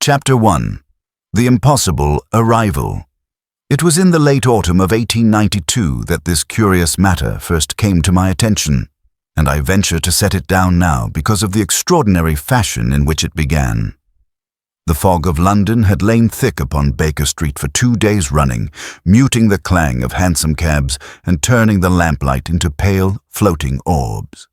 Chapter 1. The Impossible Arrival. It was in the late autumn of 1892 that this curious matter first came to my attention, and I venture to set it down now because of the extraordinary fashion in which it began. The fog of London had lain thick upon Baker Street for 2 days running, muting the clang of hansom cabs and turning the lamplight into pale, floating orbs.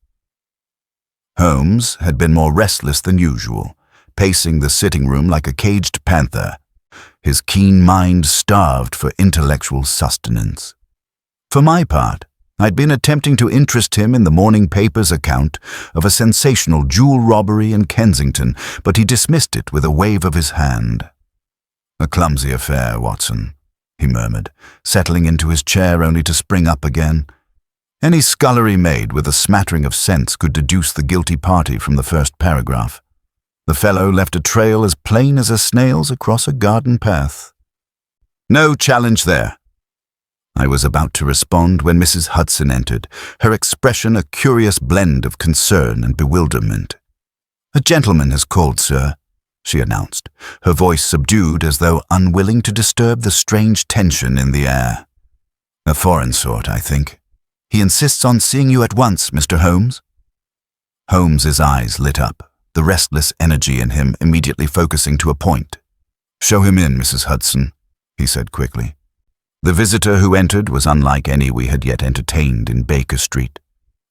Holmes had been more restless than usual, pacing the sitting room like a caged panther, his keen mind starved for intellectual sustenance. For my part, I'd been attempting to interest him in the morning paper's account of a sensational jewel robbery in Kensington, but he dismissed it with a wave of his hand. "A clumsy affair, Watson," he murmured, settling into his chair only to spring up again. Any scullery maid with a smattering of sense could deduce the guilty party from the first paragraph. The fellow left a trail as plain as a snail's across a garden path. "No challenge there." I was about to respond when Mrs. Hudson entered, her expression a curious blend of concern and bewilderment. "A gentleman has called, sir," she announced, her voice subdued as though unwilling to disturb the strange tension in the air. "A foreign sort, I think. He insists on seeing you at once, Mr. Holmes." Holmes's eyes lit up, the restless energy in him immediately focusing to a point. "Show him in, Mrs. Hudson," he said quickly. The visitor who entered was unlike any we had yet entertained in Baker Street.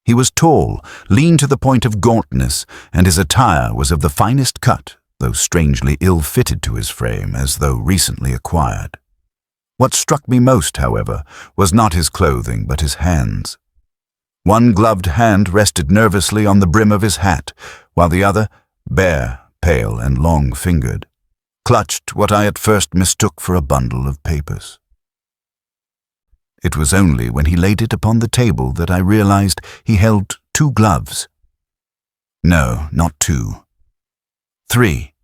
He was tall, lean to the point of gauntness, and his attire was of the finest cut, though strangely ill-fitted to his frame, as though recently acquired. What struck me most, however, was not his clothing, but his hands. One gloved hand rested nervously on the brim of his hat, while the other, bare, pale, and long-fingered, clutched what I at first mistook for a bundle of papers. It was only when he laid it upon the table that I realized he held 2 gloves. No, not 2. 3.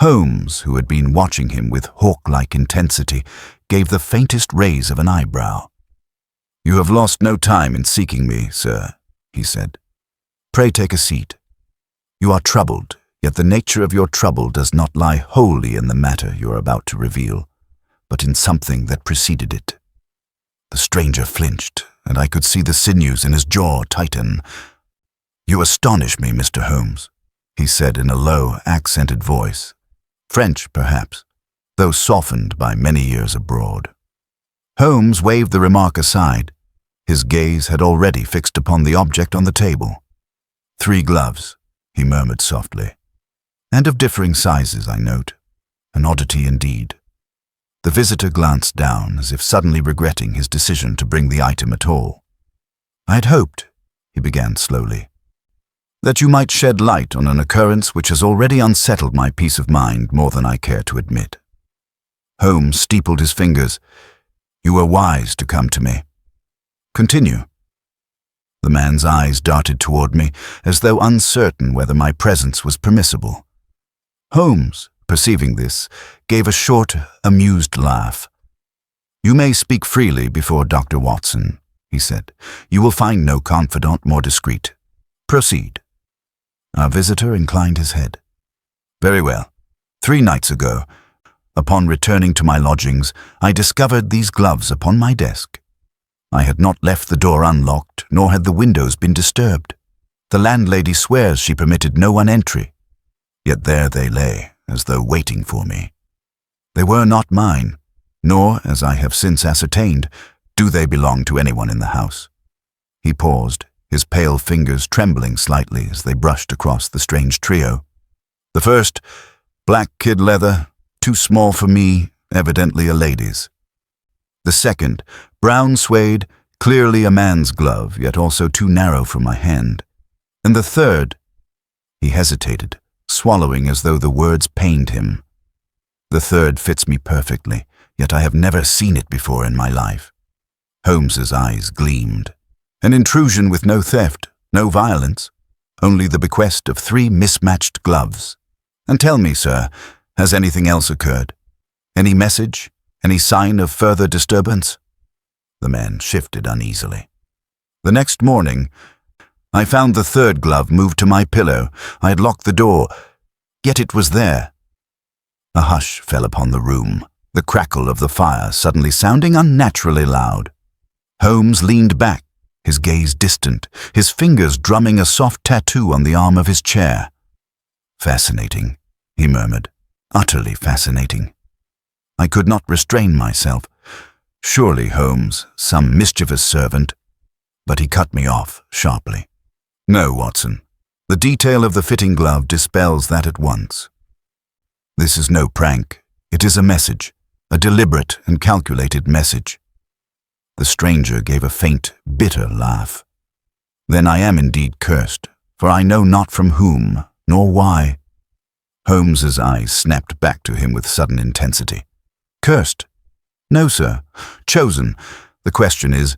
Holmes, who had been watching him with hawk-like intensity, gave the faintest raise of an eyebrow. "You have lost no time in seeking me, sir," he said. "Pray take a seat. You are troubled, yet the nature of your trouble does not lie wholly in the matter you are about to reveal, but in something that preceded it." The stranger flinched, and I could see the sinews in his jaw tighten. "You astonish me, Mr. Holmes," he said in a low, accented voice. French, perhaps, though softened by many years abroad. Holmes waved the remark aside. His gaze had already fixed upon the object on the table. 3 gloves, he murmured softly. "And of differing sizes, I note. An oddity indeed." The visitor glanced down, as if suddenly regretting his decision to bring the item at all. "I had hoped," he began slowly, "that you might shed light on an occurrence which has already unsettled my peace of mind more than I care to admit." Holmes steepled his fingers. "You were wise to come to me. Continue." The man's eyes darted toward me, as though uncertain whether my presence was permissible. Holmes, perceiving this, gave a short, amused laugh. "You may speak freely before Dr. Watson," he said. "You will find no confidant more discreet. Proceed." Our visitor inclined his head. "Very well. 3 nights ago, upon returning to my lodgings, I discovered these gloves upon my desk. I had not left the door unlocked, nor had the windows been disturbed. The landlady swears she permitted no one entry. Yet there they lay, as though waiting for me. They were not mine, nor, as I have since ascertained, do they belong to anyone in the house." He paused, his pale fingers trembling slightly as they brushed across the strange trio. "The first, black kid leather, too small for me, evidently a lady's. The second, brown suede, clearly a man's glove, yet also too narrow for my hand. And the third—" He hesitated, swallowing as though the words pained him. "The third fits me perfectly, yet I have never seen it before in my life." Holmes's eyes gleamed. "An intrusion with no theft, no violence, only the bequest of 3 mismatched gloves. And tell me, sir, has anything else occurred? Any message? Any sign of further disturbance?" The man shifted uneasily. "The next morning, I found the 3rd glove moved to my pillow. I had locked the door, yet it was there. A hush fell upon the room, the crackle of the fire suddenly sounding unnaturally loud. Holmes leaned back, his gaze distant, his fingers drumming a soft tattoo on the arm of his chair. "Fascinating," he murmured. "Utterly fascinating." I could not restrain myself. Surely Holmes, some mischievous servant. But he cut me off sharply. "No, Watson. The detail of the fitting glove dispels that at once. This is no prank. It is a message, a deliberate and calculated message." The stranger gave a faint, bitter laugh. "Then I am indeed cursed, for I know not from whom, nor why." Holmes's eyes snapped back to him with sudden intensity. "Cursed? No, sir. Chosen. The question is,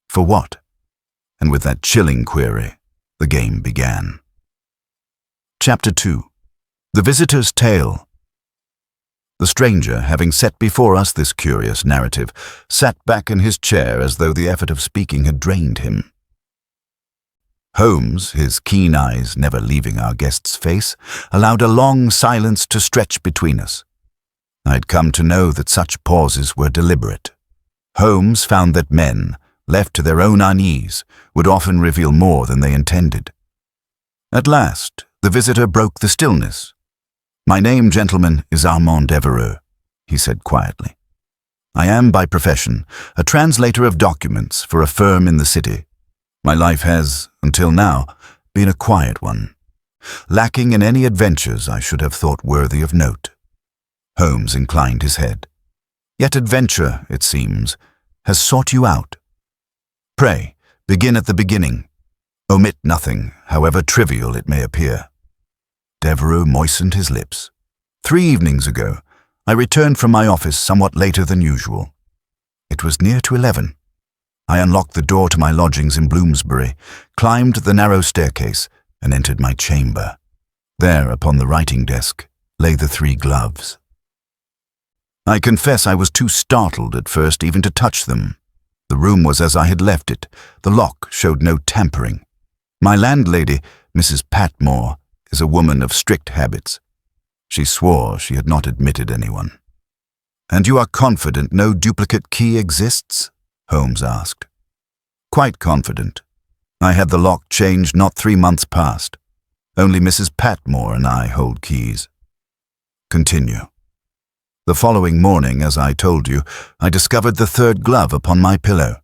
for what?" And with that chilling query, the game began. Chapter 2. The Visitor's Tale. The stranger, having set before us this curious narrative, sat back in his chair as though the effort of speaking had drained him. Holmes, his keen eyes never leaving our guest's face, allowed a long silence to stretch between us. I had come to know that such pauses were deliberate. Holmes found that men, left to their own unease, would often reveal more than they intended. At last, the visitor broke the stillness. "My name, gentlemen, is Armand Devereux," he said quietly. "I am, by profession, a translator of documents for a firm in the city. My life has, until now, been a quiet one, lacking in any adventures I should have thought worthy of note." Holmes inclined his head. "Yet adventure, it seems, has sought you out. Pray, begin at the beginning. Omit nothing, however trivial it may appear." Devereux moistened his lips. "3 evenings ago, I returned from my office somewhat later than usual. It was near to 11. I unlocked the door to my lodgings in Bloomsbury, climbed the narrow staircase, and entered my chamber. There, upon the writing desk, lay the 3 gloves. I confess I was too startled at first even to touch them. The room was as I had left it. The lock showed no tampering. My landlady, Mrs. Patmore, is a woman of strict habits. She swore she had not admitted anyone. "And you are confident no duplicate key exists?" Holmes asked. "Quite confident. I had the lock changed not 3 months past. Only Mrs. Patmore and I hold keys." "Continue." "The following morning, as I told you, I discovered the 3rd glove upon my pillow.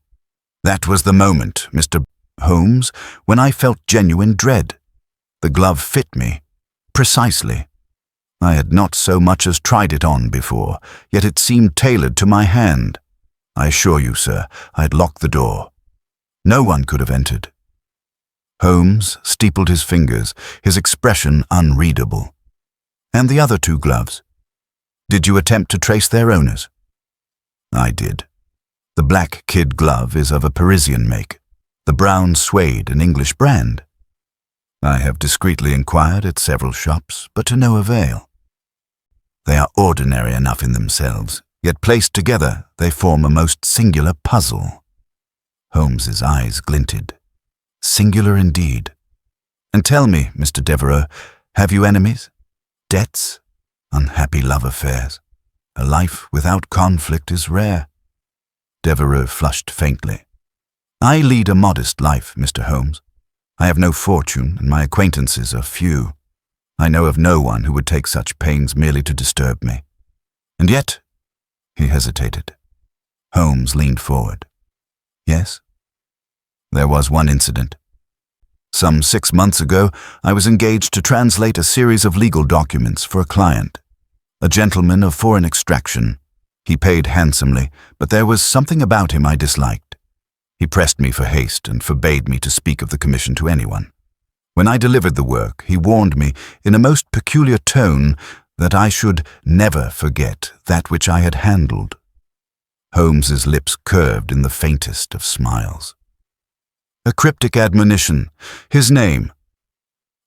That was the moment, Mr. Holmes, when I felt genuine dread. The glove fit me, precisely. I had not so much as tried it on before, yet it seemed tailored to my hand. I assure you, sir, I had locked the door. No one could have entered." Holmes steepled his fingers, his expression unreadable. "And the other 2 gloves? Did you attempt to trace their owners?" "I did. The black kid glove is of a Parisian make, the brown suede an English brand. I have discreetly inquired at several shops, but to no avail. They are ordinary enough in themselves, yet placed together they form a most singular puzzle." Holmes's eyes glinted. "Singular indeed. And tell me, Mr. Devereux, have you enemies? Debts? Unhappy love affairs? A life without conflict is rare." Devereux flushed faintly. "I lead a modest life, Mr. Holmes. I have no fortune, and my acquaintances are few. I know of no one who would take such pains merely to disturb me. And yet—" He hesitated. Holmes leaned forward. "Yes?" "There was one incident. Some 6 months ago, I was engaged to translate a series of legal documents for a client. A gentleman of foreign extraction. He paid handsomely, but there was something about him I disliked. He pressed me for haste and forbade me to speak of the commission to anyone. When I delivered the work, he warned me, in a most peculiar tone, that I should never forget that which I had handled." Holmes's lips curved in the faintest of smiles. "A cryptic admonition. His name?"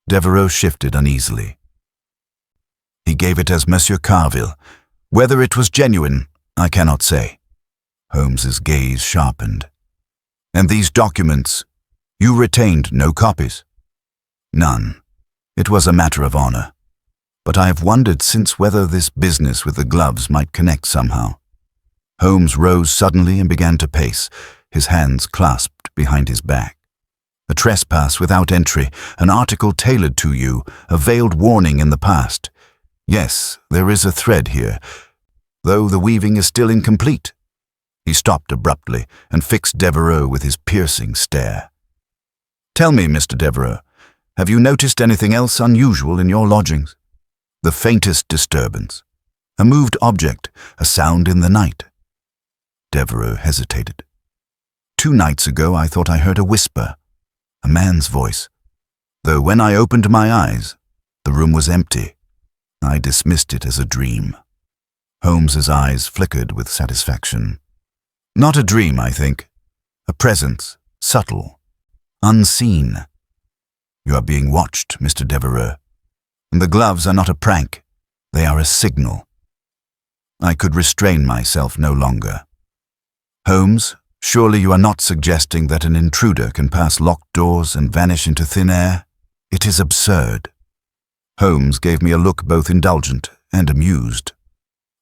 Devereux shifted uneasily. "He gave it as Monsieur Carville. Whether it was genuine, I cannot say." Holmes's gaze sharpened. "And these documents, you retained no copies?" "None. It was a matter of honor. but I have wondered since whether this business with the gloves might connect somehow. Holmes rose suddenly and began to pace, his hands clasped behind his back. A trespass without entry, an article tailored to you, a veiled warning in the past. Yes, there is a thread here, though the weaving is still incomplete. He stopped abruptly and fixed Devereux with his piercing stare. Tell me, Mr. Devereux, have you noticed anything else unusual in your lodgings? The faintest disturbance, a moved object, a sound in the night. Devereux hesitated. 2 nights ago I thought I heard a whisper, a man's voice, though when I opened my eyes, the room was empty. I dismissed it as a dream. Holmes's eyes flickered with satisfaction. Not a dream, I think. A presence, subtle, unseen. You are being watched, Mr. Devereux. And the gloves are not a prank. They are a signal. I could restrain myself no longer. Holmes, surely you are not suggesting that an intruder can pass locked doors and vanish into thin air? It is absurd. Holmes gave me a look both indulgent and amused.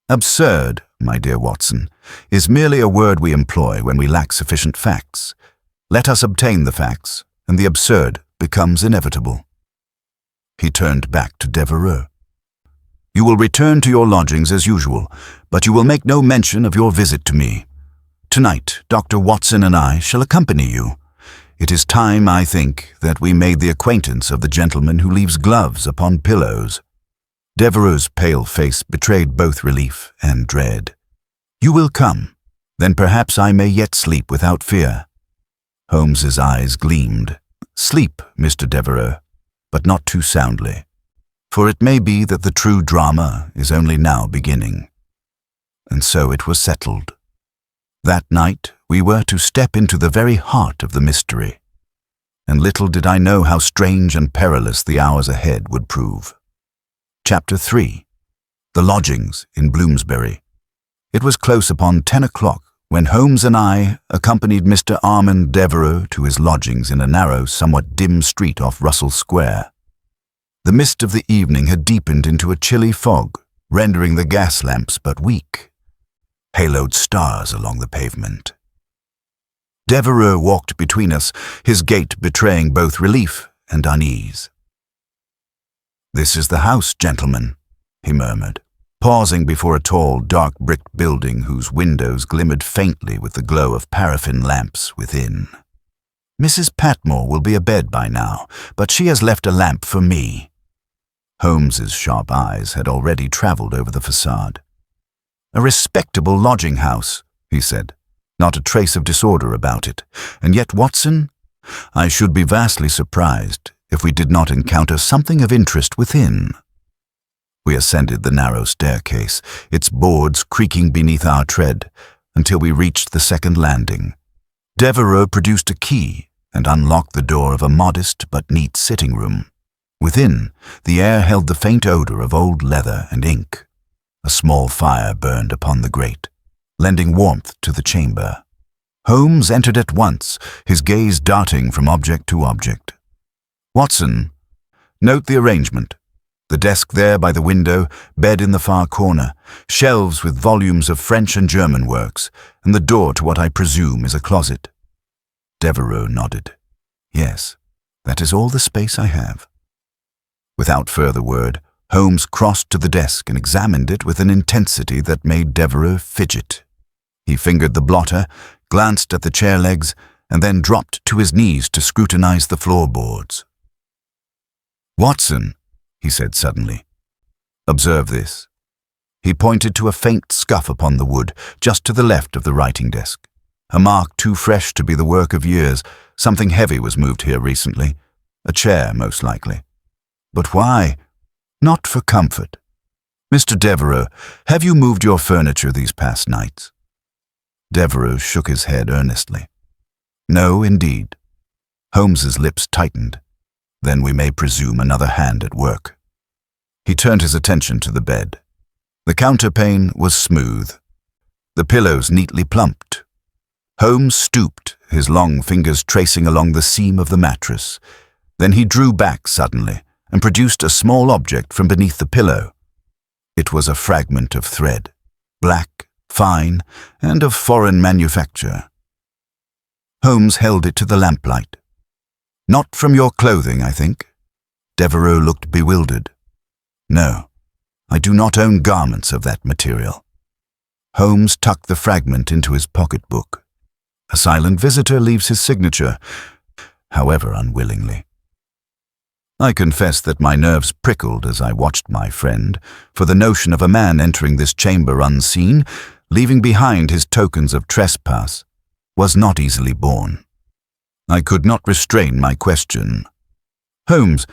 Absurd, my dear Watson, is merely a word we employ when we lack sufficient facts. Let us obtain the facts, and the absurd becomes inevitable. He turned back to Devereux. You will return to your lodgings as usual, but you will make no mention of your visit to me. Tonight, Dr. Watson and I shall accompany you. It is time, I think, that we made the acquaintance of the gentleman who leaves gloves upon pillows. Devereux's pale face betrayed both relief and dread. You will come. Then perhaps I may yet sleep without fear. Holmes's eyes gleamed. Sleep, Mr. Devereux, but not too soundly, for it may be that the true drama is only now beginning. And so it was settled. That night we were to step into the very heart of the mystery, and little did I know how strange and perilous the hours ahead would prove. Chapter 3. The Lodgings in Bloomsbury. It was close upon 10 o'clock when Holmes and I accompanied Mr. Armand Devereux to his lodgings in a narrow, somewhat dim street off Russell Square. The mist of the evening had deepened into a chilly fog, rendering the gas lamps but weak. Haloed stars along the pavement. Devereux walked between us, his gait betraying both relief and unease. "This is the house, gentlemen," he murmured, pausing before a tall, dark-bricked building whose windows glimmered faintly with the glow of paraffin lamps within. "Mrs. Patmore will be abed by now, but she has left a lamp for me." Holmes's sharp eyes had already travelled over the facade. "A respectable lodging-house," he said, "not a trace of disorder about it. And yet, Watson, I should be vastly surprised if we did not encounter something of interest within." We ascended the narrow staircase, its boards creaking beneath our tread, until we reached the second landing. Devereux produced a key and unlocked the door of a modest but neat sitting room. Within, the air held the faint odor of old leather and ink. A small fire burned upon the grate, lending warmth to the chamber. Holmes entered at once, his gaze darting from object to object. "Watson, note the arrangement. The desk there by the window, bed in the far corner, shelves with volumes of French and German works, and the door to what I presume is a closet." Devereux nodded. "Yes, that is all the space I have." Without further word, Holmes crossed to the desk and examined it with an intensity that made Devereux fidget. He fingered the blotter, glanced at the chair legs, and then dropped to his knees to scrutinize the floorboards. "Watson," he said suddenly, "observe this." He pointed to a faint scuff upon the wood, just to the left of the writing desk. A mark too fresh to be the work of years. Something heavy was moved here recently. A chair, most likely. But why? Not for comfort. "Mr. Devereux, have you moved your furniture these past nights?" Devereux shook his head earnestly. "No, indeed." Holmes's lips tightened. "Then we may presume another hand at work." He turned his attention to the bed. The counterpane was smooth, the pillows neatly plumped. Holmes stooped, his long fingers tracing along the seam of the mattress. Then he drew back suddenly, and produced a small object from beneath the pillow. It was a fragment of thread, black, fine, and of foreign manufacture. Holmes held it to the lamplight. "Not from your clothing, I think?" Devereux looked bewildered. "No, I do not own garments of that material." Holmes tucked the fragment into his pocketbook. A silent visitor leaves his signature, however unwillingly. I confess that my nerves prickled as I watched my friend, for the notion of a man entering this chamber unseen, leaving behind his tokens of trespass, was not easily borne. I could not restrain my question. "Holmes,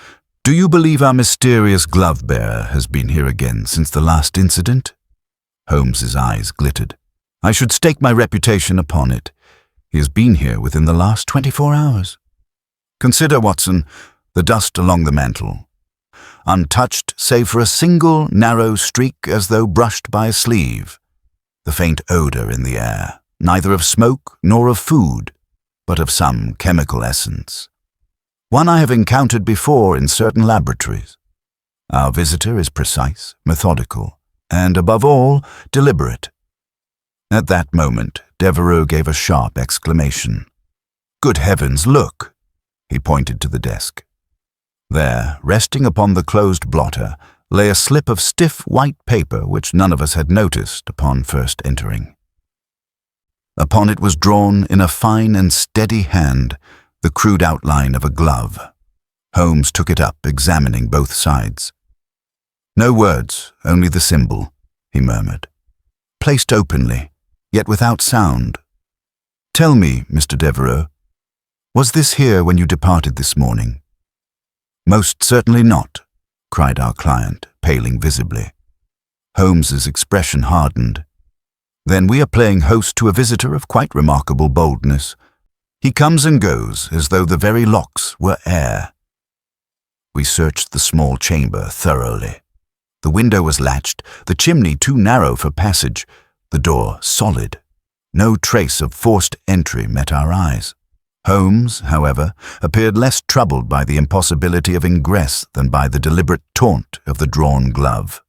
do you believe our mysterious glove-bearer has been here again since the last incident?" Holmes's eyes glittered. "I should stake my reputation upon it. He has been here within the last 24 hours. Consider, Watson, the dust along the mantel. Untouched save for a single narrow streak as though brushed by a sleeve. The faint odor in the air, neither of smoke nor of food, but of some chemical essence. One I have encountered before in certain laboratories. Our visitor is precise, methodical, and above all, deliberate." At that moment, Devereux gave a sharp exclamation. "Good heavens, look!" He pointed to the desk. There, resting upon the closed blotter, lay a slip of stiff white paper which none of us had noticed upon first entering. Upon it was drawn in a fine and steady hand the crude outline of a glove. Holmes took it up, examining both sides. "No words, only the symbol," he murmured. "Placed openly, yet without sound. Tell me, Mr. Devereux, was this here when you departed this morning?" "Most certainly not," cried our client, paling visibly. Holmes's expression hardened. "Then we are playing host to a visitor of quite remarkable boldness. He comes and goes as though the very locks were air." We searched the small chamber thoroughly. The window was latched, the chimney too narrow for passage, the door solid. No trace of forced entry met our eyes. Holmes, however, appeared less troubled by the impossibility of ingress than by the deliberate taunt of the drawn glove.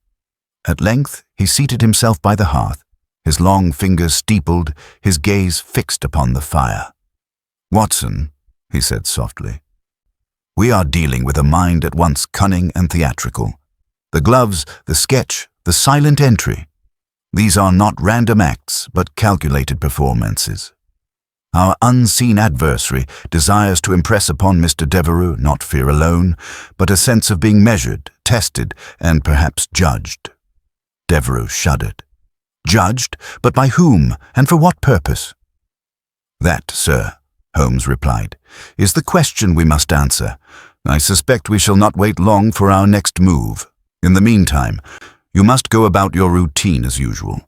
At length he seated himself by the hearth, his long fingers steepled, his gaze fixed upon the fire. "Watson," he said softly, "we are dealing with a mind at once cunning and theatrical. The gloves, the sketch, the silent entry. These are not random acts, but calculated performances. Our unseen adversary desires to impress upon Mr. Devereux not fear alone, but a sense of being measured, tested, and perhaps judged." Devereux shuddered. "Judged? But by whom, and for what purpose?" "That, sir," Holmes replied, "is the question we must answer. I suspect we shall not wait long for our next move. In the meantime, you must go about your routine as usual.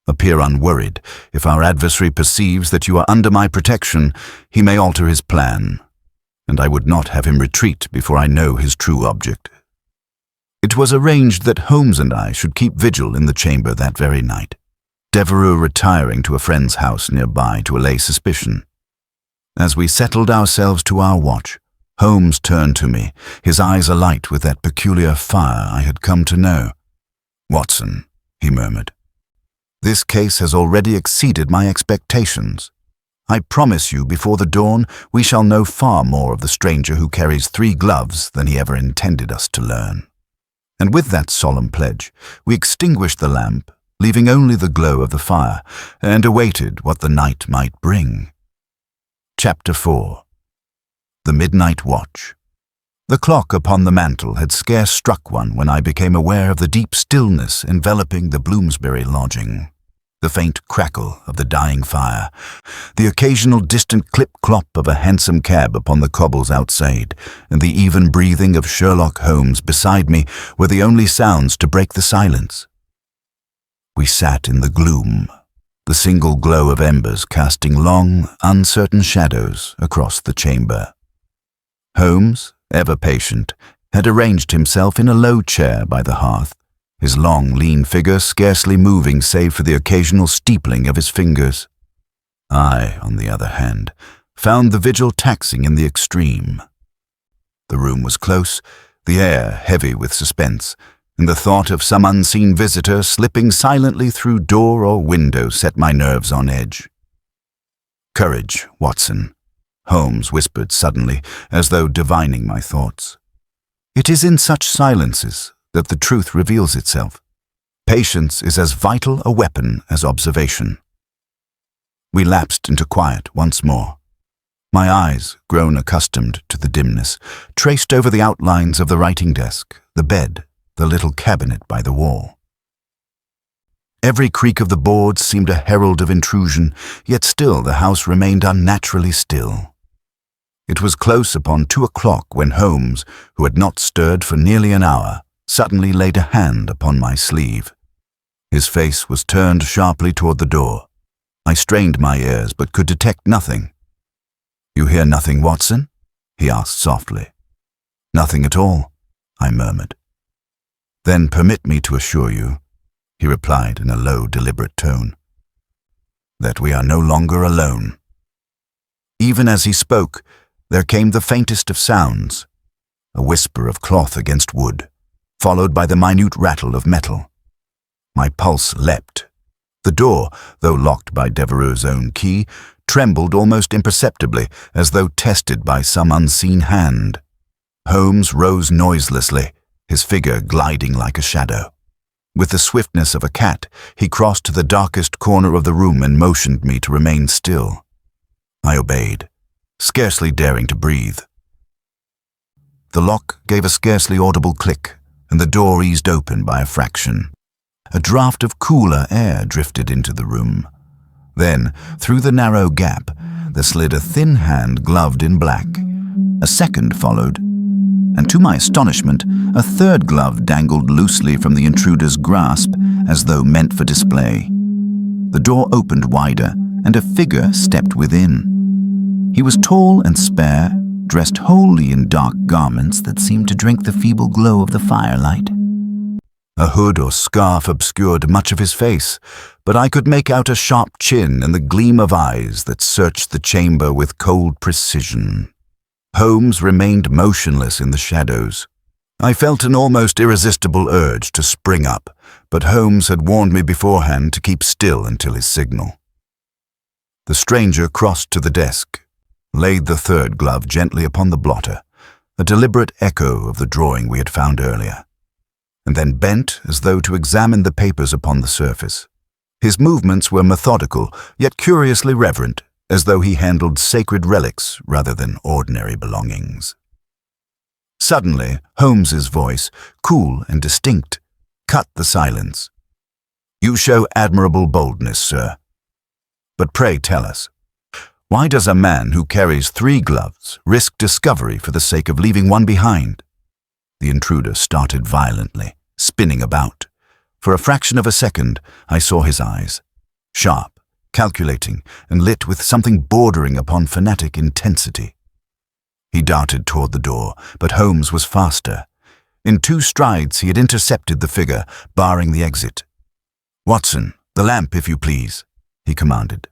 Appear unworried. If our adversary perceives that you are under my protection, he may alter his plan, and I would not have him retreat before I know his true object." It was arranged that Holmes and I should keep vigil in the chamber that very night, Devereux retiring to a friend's house nearby to allay suspicion. As we settled ourselves to our watch, Holmes turned to me, his eyes alight with that peculiar fire I had come to know. "Watson," he murmured, "this case has already exceeded my expectations. I promise you before the dawn we shall know far more of the stranger who carries 3 gloves than he ever intended us to learn." And with that solemn pledge, we extinguished the lamp, leaving only the glow of the fire, and awaited what the night might bring. Chapter 4. The Midnight Watch. The clock upon the mantel had scarce struck 1 when I became aware of the deep stillness enveloping the Bloomsbury lodging. The faint crackle of the dying fire, the occasional distant clip-clop of a hansom cab upon the cobbles outside, and the even breathing of Sherlock Holmes beside me were the only sounds to break the silence. We sat in the gloom, the single glow of embers casting long, uncertain shadows across the chamber. Holmes, ever patient, had arranged himself in a low chair by the hearth, his long, lean figure scarcely moving save for the occasional steepling of his fingers. I, on the other hand, found the vigil taxing in the extreme. The room was close, the air heavy with suspense, and the thought of some unseen visitor slipping silently through door or window set my nerves on edge. "Courage, Watson," Holmes whispered suddenly, as though divining my thoughts. "It is in such silences that the truth reveals itself. Patience is as vital a weapon as observation." We lapsed into quiet once more. My eyes, grown accustomed to the dimness, traced over the outlines of the writing desk, the bed, the little cabinet by the wall. Every creak of the boards seemed a herald of intrusion, yet still the house remained unnaturally still. It was close upon 2 o'clock when Holmes, who had not stirred for nearly an hour, suddenly laid a hand upon my sleeve. His face was turned sharply toward the door. I strained my ears but could detect nothing. "You hear nothing, Watson?" he asked softly. "Nothing at all," I murmured. "Then permit me to assure you," he replied in a low, deliberate tone, "that we are no longer alone." Even as he spoke, there came the faintest of sounds, a whisper of cloth against wood, followed by the minute rattle of metal. My pulse leapt. The door, though locked by Devereux's own key, trembled almost imperceptibly, as though tested by some unseen hand. Holmes rose noiselessly, his figure gliding like a shadow. With the swiftness of a cat, he crossed to the darkest corner of the room and motioned me to remain still. I obeyed, scarcely daring to breathe. The lock gave a scarcely audible click, and the door eased open by a fraction. A draught of cooler air drifted into the room. Then, through the narrow gap, there slid a thin hand gloved in black. A second followed, and to my astonishment, a third glove dangled loosely from the intruder's grasp, as though meant for display. The door opened wider, and a figure stepped within. He was tall and spare, dressed wholly in dark garments that seemed to drink the feeble glow of the firelight. A hood or scarf obscured much of his face, but I could make out a sharp chin and the gleam of eyes that searched the chamber with cold precision. Holmes remained motionless in the shadows. I felt an almost irresistible urge to spring up, but Holmes had warned me beforehand to keep still until his signal. The stranger crossed to the desk, laid the third glove gently upon the blotter, a deliberate echo of the drawing we had found earlier, and then bent as though to examine the papers upon the surface. His movements were methodical, yet curiously reverent, as though he handled sacred relics rather than ordinary belongings. Suddenly, Holmes's voice, cool and distinct, cut the silence. "You show admirable boldness, sir. But pray tell us, why does a man who carries 3 gloves risk discovery for the sake of leaving one behind?" The intruder started violently, spinning about. For a fraction of a second, I saw his eyes, sharp, calculating, and lit with something bordering upon fanatic intensity. He darted toward the door, but Holmes was faster. In 2 strides he had intercepted the figure, barring the exit. "Watson, the lamp, if you please," he commanded.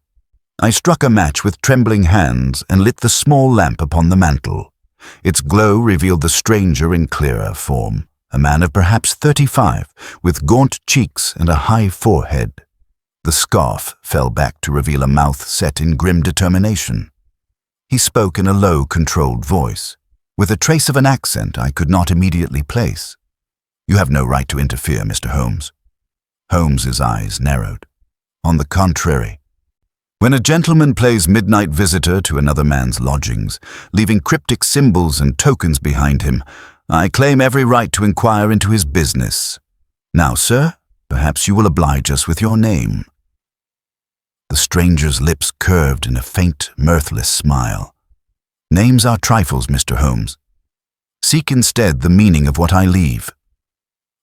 I struck a match with trembling hands and lit the small lamp upon the mantel. Its glow revealed the stranger in clearer form, a man of perhaps 35, with gaunt cheeks and a high forehead. The scarf fell back to reveal a mouth set in grim determination. He spoke in a low, controlled voice, with a trace of an accent I could not immediately place. "You have no right to interfere, Mr. Holmes." Holmes's eyes narrowed. "On the contrary. When a gentleman plays midnight visitor to another man's lodgings, leaving cryptic symbols and tokens behind him, I claim every right to inquire into his business. Now, sir, perhaps you will oblige us with your name." The stranger's lips curved in a faint, mirthless smile. "Names are trifles, Mr. Holmes. Seek instead the meaning of what I leave."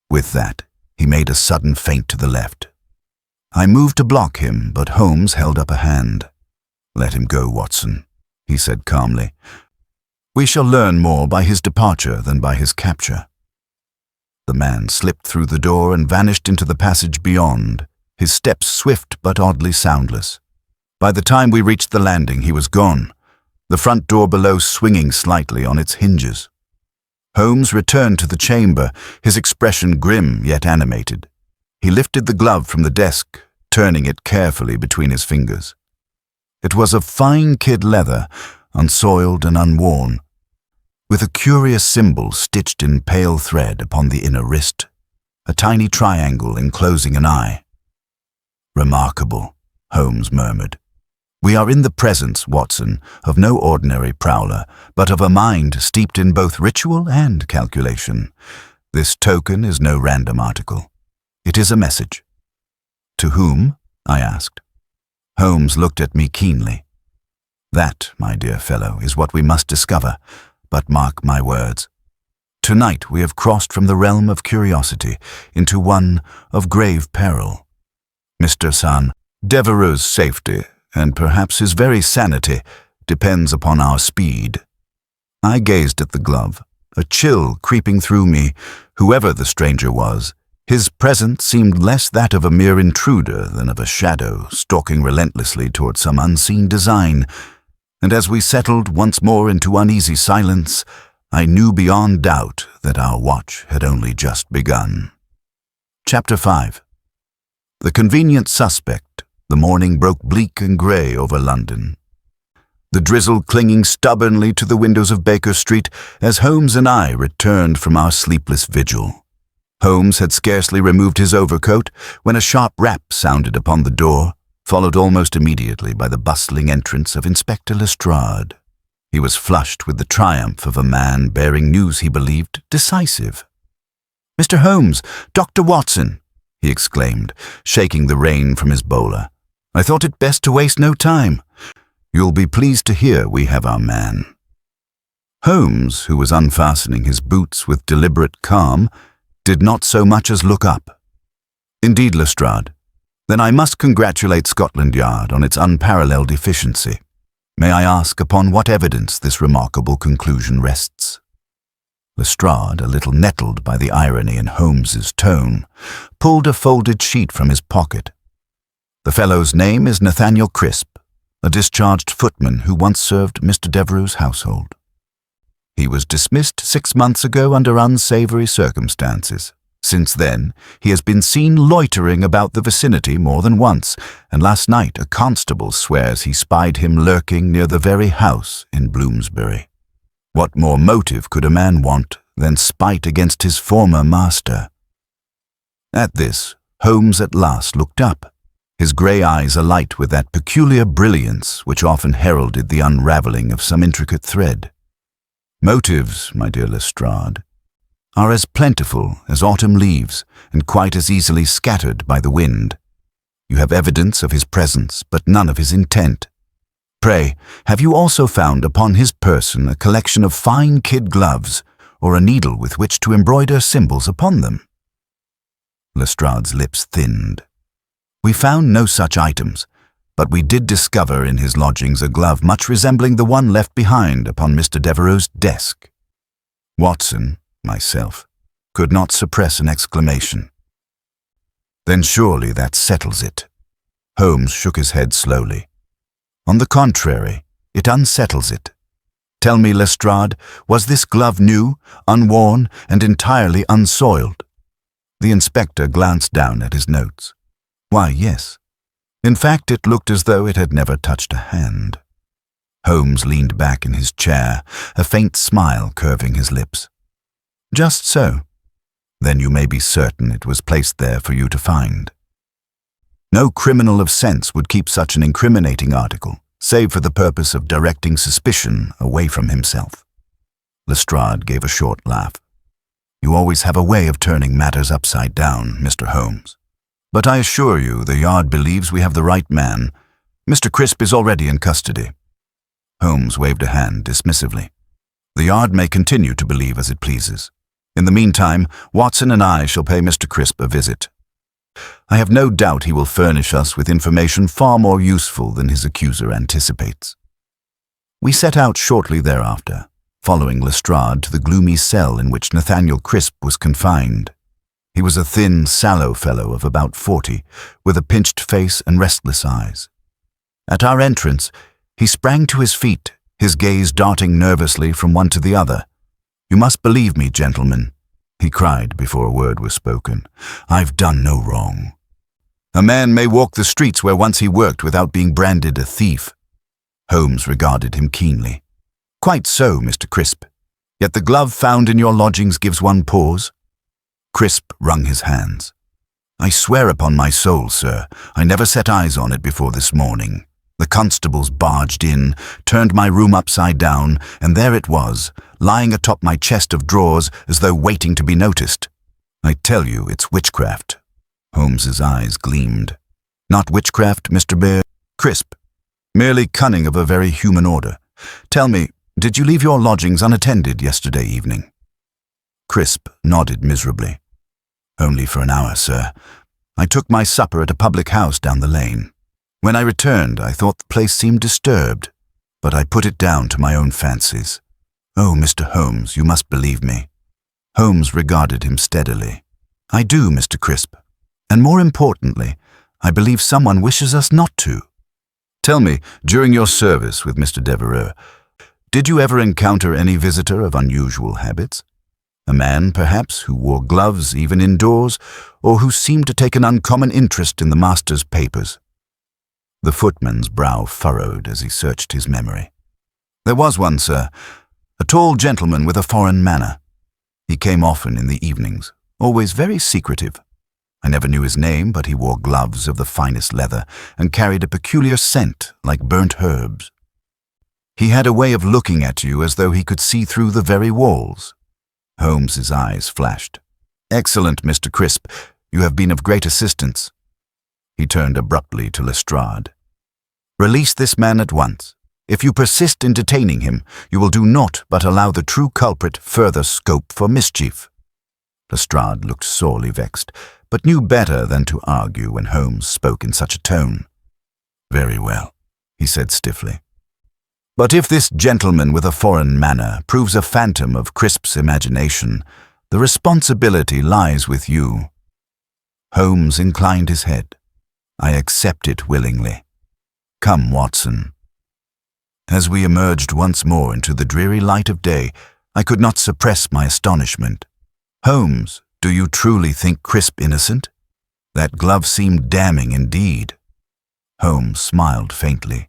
With that, he made a sudden feint to the left. I moved to block him, but Holmes held up a hand. "Let him go, Watson," he said calmly. "We shall learn more by his departure than by his capture." The man slipped through the door and vanished into the passage beyond, his steps swift but oddly soundless. By the time we reached the landing, he was gone, the front door below swinging slightly on its hinges. Holmes returned to the chamber, his expression grim yet animated. He lifted the glove from the desk, turning it carefully between his fingers. It was of fine kid leather, unsoiled and unworn, with a curious symbol stitched in pale thread upon the inner wrist, a tiny triangle enclosing an eye. "Remarkable," Holmes murmured. "We are in the presence, Watson, of no ordinary prowler, but of a mind steeped in both ritual and calculation. This token is no random article. It is a message." "To whom?" I asked. Holmes looked at me keenly. "That, my dear fellow, is what we must discover, but mark my words. Tonight we have crossed from the realm of curiosity into one of grave peril. Mr. San Devereux's safety, and perhaps his very sanity, depends upon our speed." I gazed at the glove, a chill creeping through me. Whoever the stranger was, his presence seemed less that of a mere intruder than of a shadow stalking relentlessly toward some unseen design, and as we settled once more into uneasy silence, I knew beyond doubt that our watch had only just begun. Chapter 5. The convenient suspect. The morning broke bleak and grey over London, the drizzle clinging stubbornly to the windows of Baker Street as Holmes and I returned from our sleepless vigil. Holmes had scarcely removed his overcoat when a sharp rap sounded upon the door, followed almost immediately by the bustling entrance of Inspector Lestrade. He was flushed with the triumph of a man bearing news he believed decisive. "Mr. Holmes, Dr. Watson," he exclaimed, shaking the rain from his bowler. "I thought it best to waste no time. You'll be pleased to hear we have our man." Holmes, who was unfastening his boots with deliberate calm, did not so much as look up. "Indeed, Lestrade. Then I must congratulate Scotland Yard on its unparalleled efficiency. May I ask upon what evidence this remarkable conclusion rests?" Lestrade, a little nettled by the irony in Holmes's tone, pulled a folded sheet from his pocket. "The fellow's name is Nathaniel Crisp, a discharged footman who once served Mr. Devereux's household. He was dismissed 6 months ago under unsavory circumstances. Since then, he has been seen loitering about the vicinity more than once, and last night a constable swears he spied him lurking near the very house in Bloomsbury. What more motive could a man want than spite against his former master?" At this, Holmes at last looked up, his grey eyes alight with that peculiar brilliance which often heralded the unravelling of some intricate thread. "Motives, my dear Lestrade, are as plentiful as autumn leaves and quite as easily scattered by the wind. You have evidence of his presence, but none of his intent. Pray, have you also found upon his person a collection of fine kid gloves, or a needle with which to embroider symbols upon them?" Lestrade's lips thinned. "We found no such items, but we did discover in his lodgings a glove much resembling the one left behind upon Mr. Devereux's desk." Watson, myself, could not suppress an exclamation. "Then surely that settles it." Holmes shook his head slowly. "On the contrary, it unsettles it. Tell me, Lestrade, was this glove new, unworn, and entirely unsoiled?" The inspector glanced down at his notes. "Why, yes. In fact, it looked as though it had never touched a hand." Holmes leaned back in his chair, a faint smile curving his lips. "Just so. Then you may be certain it was placed there for you to find. No criminal of sense would keep such an incriminating article, save for the purpose of directing suspicion away from himself." Lestrade gave a short laugh. "You always have a way of turning matters upside down, Mr. Holmes. But I assure you the Yard believes we have the right man. Mr. Crisp is already in custody." Holmes waved a hand dismissively. "The Yard may continue to believe as it pleases. In the meantime, Watson and I shall pay Mr. Crisp a visit. I have no doubt he will furnish us with information far more useful than his accuser anticipates." We set out shortly thereafter, following Lestrade to the gloomy cell in which Nathaniel Crisp was confined. He was a thin, sallow fellow of about 40, with a pinched face and restless eyes. At our entrance, he sprang to his feet, his gaze darting nervously from one to the other. You must believe me, gentlemen," he cried before a word was spoken. "I've done no wrong. A man may walk the streets where once he worked without being branded a thief." Holmes regarded him keenly. "Quite so, Mr. Crisp. Yet the glove found in your lodgings gives one pause." Crisp wrung his hands. "I swear upon my soul, sir, I never set eyes on it before this morning. The constables barged in, turned my room upside down, and there it was, lying atop my chest of drawers as though waiting to be noticed. I tell you, it's witchcraft." Holmes's eyes gleamed. "Not witchcraft, Mr. Bear, Crisp. Merely cunning of a very human order. Tell me, did you leave your lodgings unattended yesterday evening?" Crisp nodded miserably. "Only for an hour, sir. I took my supper at a public house down the lane. When I returned, I thought the place seemed disturbed, but I put it down to my own fancies. Oh, Mr. Holmes, you must believe me." Holmes regarded him steadily. "I do, Mr. Crisp. And more importantly, I believe someone wishes us not to. Tell me, during your service with Mr. Devereux, did you ever encounter any visitor of unusual habits? A man, perhaps, who wore gloves even indoors, or who seemed to take an uncommon interest in the master's papers?" The footman's brow furrowed as he searched his memory. "There was one, sir. A tall gentleman with a foreign manner. He came often in the evenings, always very secretive. I never knew his name, but he wore gloves of the finest leather and carried a peculiar scent like burnt herbs. He had a way of looking at you as though he could see through the very walls." Holmes's eyes flashed. "Excellent, Mr. Crisp. You have been of great assistance." He turned abruptly to Lestrade. "Release this man at once. If you persist in detaining him, you will do naught but allow the true culprit further scope for mischief." Lestrade looked sorely vexed, but knew better than to argue when Holmes spoke in such a tone. "Very well," he said stiffly. "But if this gentleman with a foreign manner proves a phantom of Crisp's imagination, the responsibility lies with you." Holmes inclined his head. "I accept it willingly. Come, Watson." As we emerged once more into the dreary light of day, I could not suppress my astonishment. "Holmes, do you truly think Crisp innocent? That glove seemed damning indeed." Holmes smiled faintly.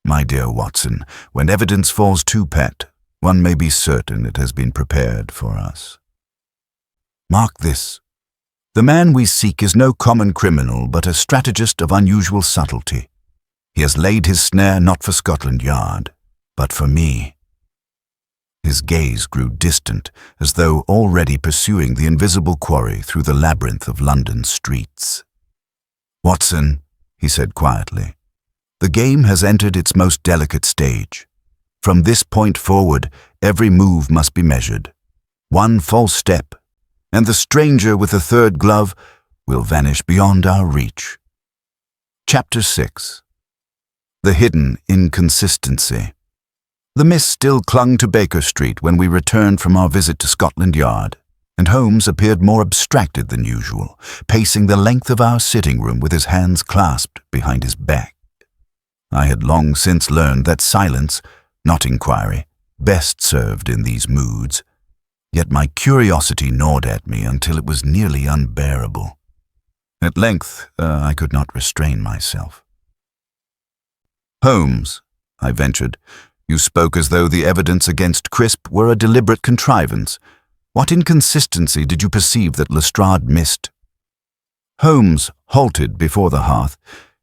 "My dear Watson, when evidence falls too pat, one may be certain it has been prepared for us. Mark this. The man we seek is no common criminal, but a strategist of unusual subtlety. He has laid his snare not for Scotland Yard, but for me." His gaze grew distant, as though already pursuing the invisible quarry through the labyrinth of London's streets. "Watson," he said quietly, "the game has entered its most delicate stage. From this point forward, every move must be measured. One false step, and the stranger with the third glove will vanish beyond our reach." Chapter 6. The Hidden Inconsistency. The mist still clung to Baker Street when we returned from our visit to Scotland Yard, and Holmes appeared more abstracted than usual, pacing the length of our sitting room with his hands clasped behind his back. I had long since learned that silence, not inquiry, best served in these moods. Yet my curiosity gnawed at me until it was nearly unbearable. At length, I could not restrain myself. "Holmes," I ventured, "you spoke as though the evidence against Crisp were a deliberate contrivance. What inconsistency did you perceive that Lestrade missed?" Holmes halted before the hearth,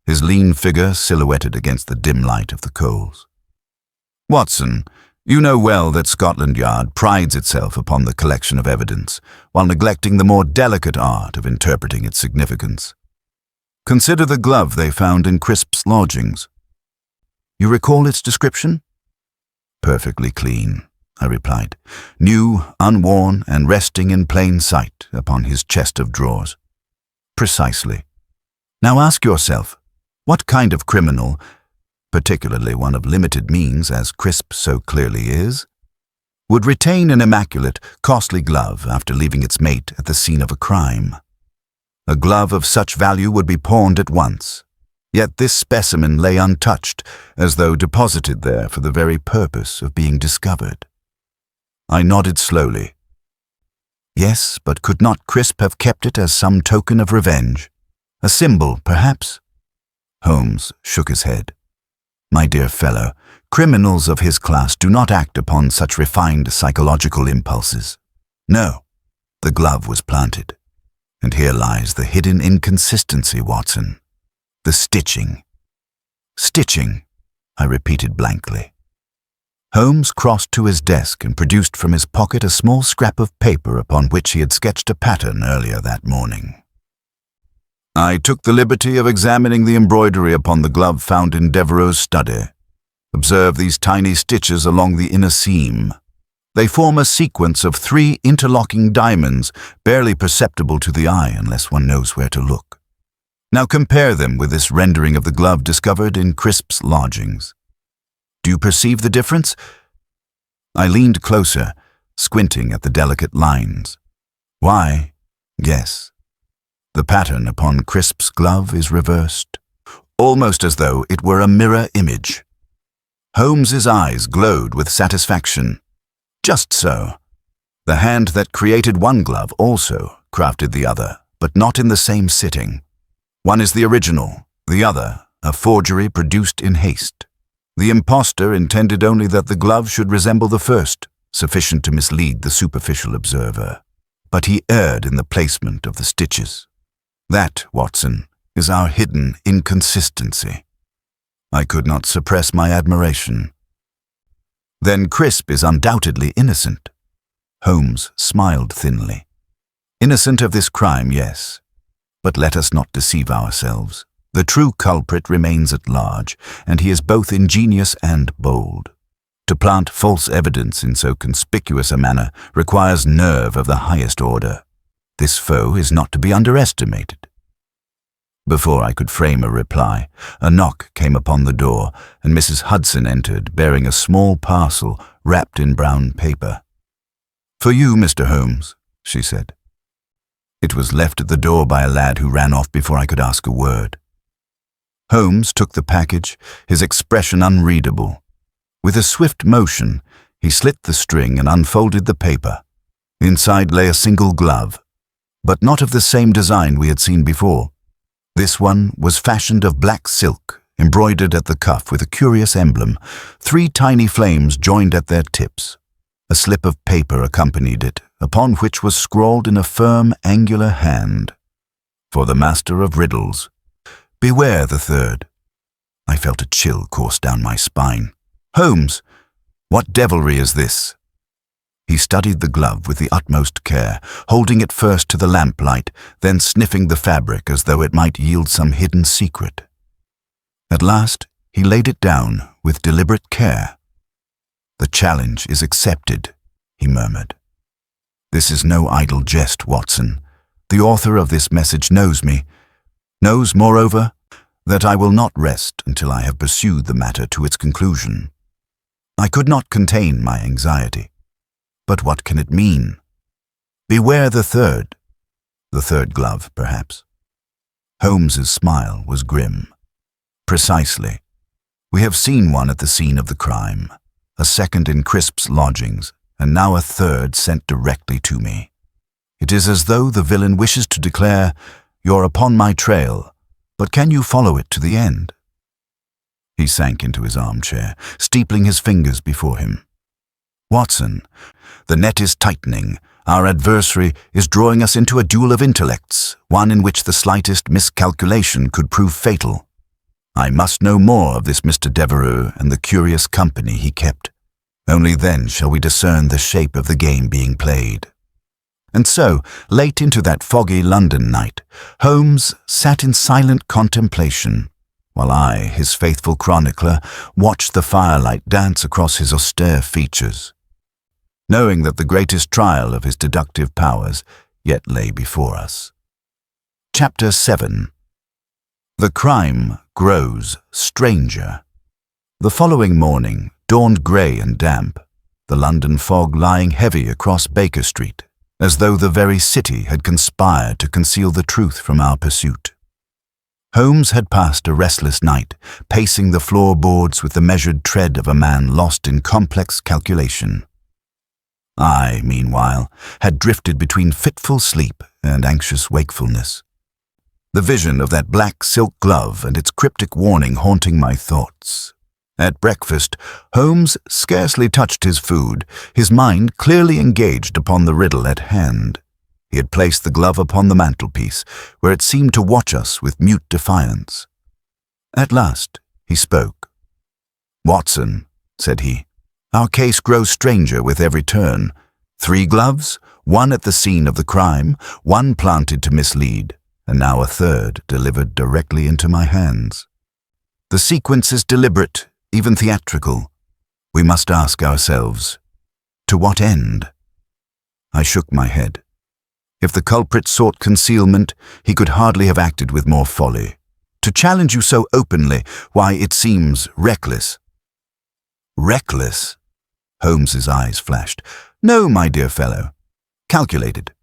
his lean figure silhouetted against the dim light of the coals. "Watson, you know well that Scotland Yard prides itself upon the collection of evidence, while neglecting the more delicate art of interpreting its significance. Consider the glove they found in Crisp's lodgings. You recall its description?" "Perfectly clean," I replied, "new, unworn, and resting in plain sight upon his chest of drawers." "Precisely. Now ask yourself, what kind of criminal, particularly one of limited means as Crisp so clearly is, would retain an immaculate, costly glove after leaving its mate at the scene of a crime? A glove of such value would be pawned at once, yet this specimen lay untouched, as though deposited there for the very purpose of being discovered. I nodded slowly. Yes, but could not Crisp have kept it as some token of revenge? A symbol, perhaps? Holmes shook his head. My dear fellow, criminals of his class do not act upon such refined psychological impulses. No, the glove was planted. And here lies the hidden inconsistency, Watson. The stitching. Stitching, I repeated blankly. Holmes crossed to his desk and produced from his pocket a small scrap of paper upon which he had sketched a pattern earlier that morning. I took the liberty of examining the embroidery upon the glove found in Devereux's study. Observe these tiny stitches along the inner seam. They form a sequence of 3 interlocking diamonds, barely perceptible to the eye unless one knows where to look. Now compare them with this rendering of the glove discovered in Crisp's lodgings. Do you perceive the difference? I leaned closer, squinting at the delicate lines. Why, yes. The pattern upon Crisp's glove is reversed, almost as though it were a mirror image. Holmes's eyes glowed with satisfaction. Just so. The hand that created one glove also crafted the other, but not in the same sitting. One is the original, the other a forgery produced in haste. The impostor intended only that the glove should resemble the first, sufficient to mislead the superficial observer. But he erred in the placement of the stitches. That, Watson, is our hidden inconsistency. I could not suppress my admiration. Then Crisp is undoubtedly innocent. Holmes smiled thinly. Innocent of this crime, yes. But let us not deceive ourselves. The true culprit remains at large, and he is both ingenious and bold. To plant false evidence in so conspicuous a manner requires nerve of the highest order. This foe is not to be underestimated. Before I could frame a reply, a knock came upon the door, and Mrs. Hudson entered, bearing a small parcel wrapped in brown paper. "For you, Mr. Holmes," she said. It was left at the door by a lad who ran off before I could ask a word. Holmes took the package, his expression unreadable. With a swift motion, he slit the string and unfolded the paper. Inside lay a single glove, but not of the same design we had seen before. This one was fashioned of black silk, embroidered at the cuff with a curious emblem, 3 tiny flames joined at their tips. A slip of paper accompanied it, upon which was scrawled in a firm, angular hand, "For the master of riddles. Beware the third." I felt a chill course down my spine. "Holmes, what devilry is this?" He studied the glove with the utmost care, holding it first to the lamplight, then sniffing the fabric as though it might yield some hidden secret. At last, he laid it down with deliberate care. "The challenge is accepted," he murmured. "This is no idle jest, Watson. The author of this message knows me, knows, moreover, that I will not rest until I have pursued the matter to its conclusion." I could not contain my anxiety. But what can it mean? Beware the third. The third glove, perhaps. Holmes's smile was grim. "Precisely. We have seen one at the scene of the crime, a second in Crisp's lodgings, and now a third sent directly to me. It is as though the villain wishes to declare, 'You're upon my trail, but can you follow it to the end?'" He sank into his armchair, steepling his fingers before him. "Watson, the net is tightening. Our adversary is drawing us into a duel of intellects, one in which the slightest miscalculation could prove fatal. I must know more of this Mr. Devereux and the curious company he kept. Only then shall we discern the shape of the game being played." And so, late into that foggy London night, Holmes sat in silent contemplation, while I, his faithful chronicler, watched the firelight dance across his austere features, knowing that the greatest trial of his deductive powers yet lay before us. Chapter 7. The crime grows stranger. The following morning dawned grey and damp, the London fog lying heavy across Baker Street, as though the very city had conspired to conceal the truth from our pursuit. Holmes had passed a restless night, pacing the floorboards with the measured tread of a man lost in complex calculation. I, meanwhile, had drifted between fitful sleep and anxious wakefulness. The vision of that black silk glove and its cryptic warning haunting my thoughts. At breakfast, Holmes scarcely touched his food, his mind clearly engaged upon the riddle at hand. He had placed the glove upon the mantelpiece, where it seemed to watch us with mute defiance. At last, he spoke. "Watson," said he, "our case grows stranger with every turn. 3 gloves, 1 at the scene of the crime, 1 planted to mislead, and now a 3rd delivered directly into my hands. The sequence is deliberate, even theatrical. We must ask ourselves, to what end?" I shook my head. If the culprit sought concealment, he could hardly have acted with more folly. To challenge you so openly, why, it seems reckless. "Reckless?" Holmes's eyes flashed. "No, my dear fellow. Calculated.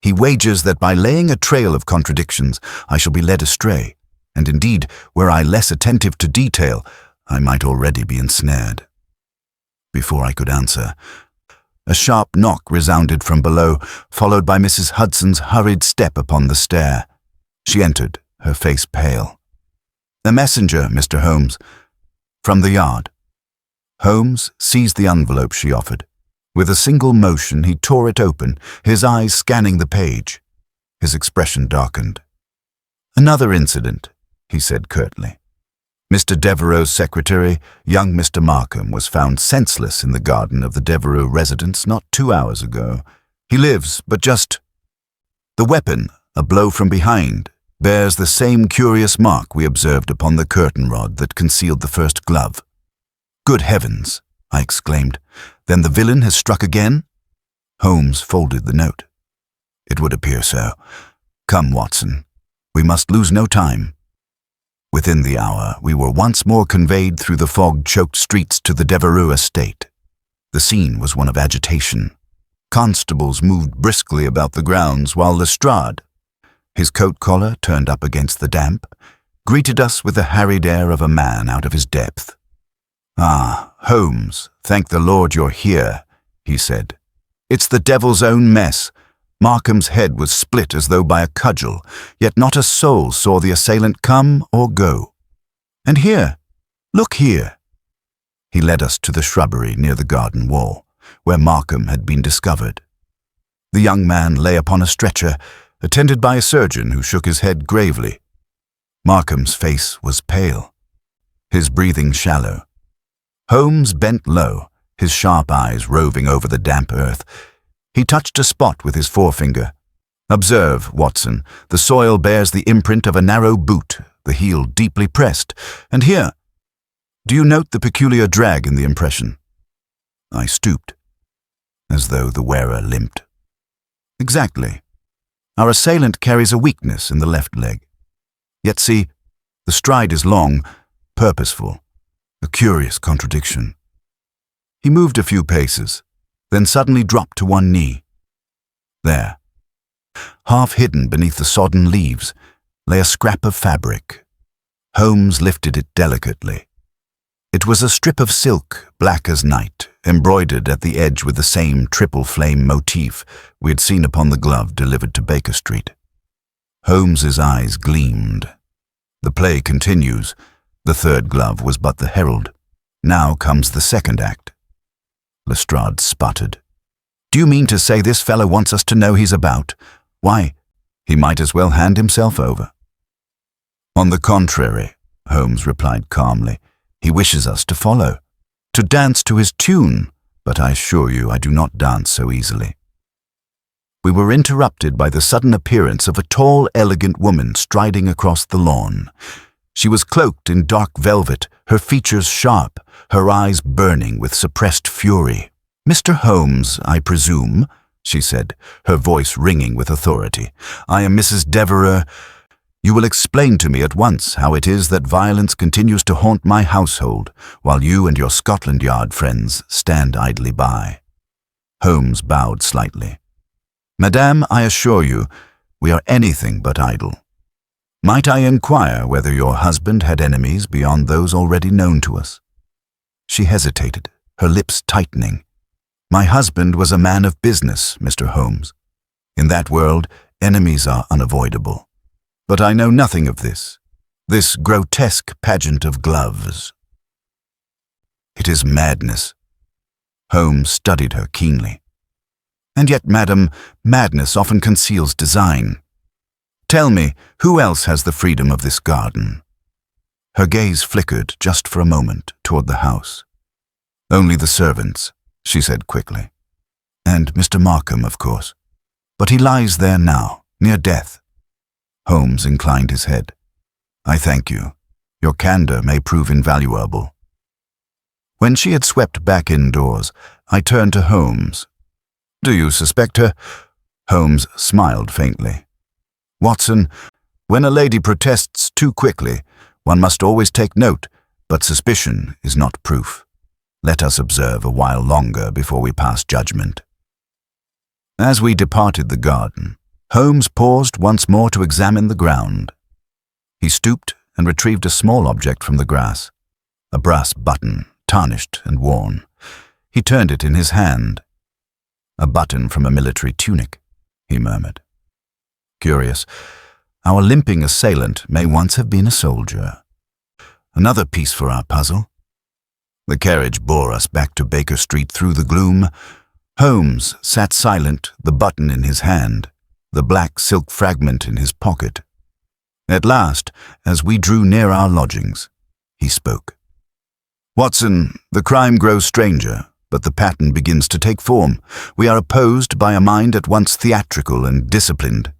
He wagers that by laying a trail of contradictions, I shall be led astray, and indeed, were I less attentive to detail, I might already be ensnared." Before I could answer, a sharp knock resounded from below, followed by Mrs. Hudson's hurried step upon the stair. She entered, her face pale. "A messenger, Mr. Holmes." "From the yard." Holmes seized the envelope she offered. With a single motion, he tore it open, his eyes scanning the page. His expression darkened. "Another incident," he said curtly. "Mr. Devereux's secretary, young Mr. Markham, was found senseless in the garden of the Devereux residence not 2 hours ago. He lives, but just... The weapon, a blow from behind, bears the same curious mark we observed upon the curtain rod that concealed the first glove." "Good heavens!" I exclaimed. "Then the villain has struck again?" Holmes folded the note. "It would appear so. Come, Watson. We must lose no time." Within the hour, we were once more conveyed through the fog-choked streets to the Devereux estate. The scene was one of agitation. Constables moved briskly about the grounds, while Lestrade, his coat collar turned up against the damp, greeted us with the harried air of a man out of his depth. "Ah, Holmes, thank the Lord you're here," he said. "It's the devil's own mess. Markham's head was split as though by a cudgel, yet not a soul saw the assailant come or go. And here, look here." He led us to the shrubbery near the garden wall, where Markham had been discovered. The young man lay upon a stretcher, attended by a surgeon who shook his head gravely. Markham's face was pale, his breathing shallow. Holmes bent low, his sharp eyes roving over the damp earth. He touched a spot with his forefinger. "Observe, Watson, the soil bears the imprint of a narrow boot, the heel deeply pressed. And here, do you note the peculiar drag in the impression?" I stooped, as though the wearer limped. "Exactly. Our assailant carries a weakness in the left leg. Yet see, the stride is long, purposeful, a curious contradiction." He moved a few paces, then suddenly dropped to one knee. There, half hidden beneath the sodden leaves, lay a scrap of fabric. Holmes lifted it delicately. It was a strip of silk, black as night, embroidered at the edge with the same triple flame motif we had seen upon the glove delivered to Baker Street. Holmes's eyes gleamed. "The play continues. The 3rd glove was but the herald. Now comes the 2nd act." Lestrade sputtered. "Do you mean to say this fellow wants us to know he's about? Why, he might as well hand himself over." "On the contrary," Holmes replied calmly, "he wishes us to follow, to dance to his tune, but I assure you I do not dance so easily." We were interrupted by the sudden appearance of a tall, elegant woman striding across the lawn. She was cloaked in dark velvet, her features sharp, her eyes burning with suppressed fury. "Mr. Holmes, I presume," she said, her voice ringing with authority. "I am Mrs. Devereux. You will explain to me at once how it is that violence continues to haunt my household, while you and your Scotland Yard friends stand idly by." Holmes bowed slightly. "Madame, I assure you, we are anything but idle. Might I inquire whether your husband had enemies beyond those already known to us?" She hesitated, her lips tightening. My husband was a man of business, Mr. Holmes. In that world, enemies are unavoidable. But I know nothing of this grotesque pageant of gloves. It is madness. Holmes studied her keenly. And yet, madam, madness often conceals design. Tell me, who else has the freedom of this garden? Her gaze flickered just for a moment toward the house. Only the servants, she said quickly. And Mr. Markham, of course. But he lies there now, near death. Holmes inclined his head. I thank you. Your candor may prove invaluable. When she had swept back indoors, I turned to Holmes. Do you suspect her? Holmes smiled faintly. Watson, when a lady protests too quickly, one must always take note, but suspicion is not proof. Let us observe a while longer before we pass judgment. As we departed the garden, Holmes paused once more to examine the ground. He stooped and retrieved a small object from the grass, a brass button, tarnished and worn. He turned it in his hand. A button from a military tunic, he murmured. Curious, our limping assailant may once have been a soldier. Another piece for our puzzle. The carriage bore us back to Baker Street through the gloom. Holmes sat silent, the button in his hand, the black silk fragment in his pocket. At last, as we drew near our lodgings, he spoke. Watson, the crime grows stranger, but the pattern begins to take form. We are opposed by a mind at once theatrical and disciplined.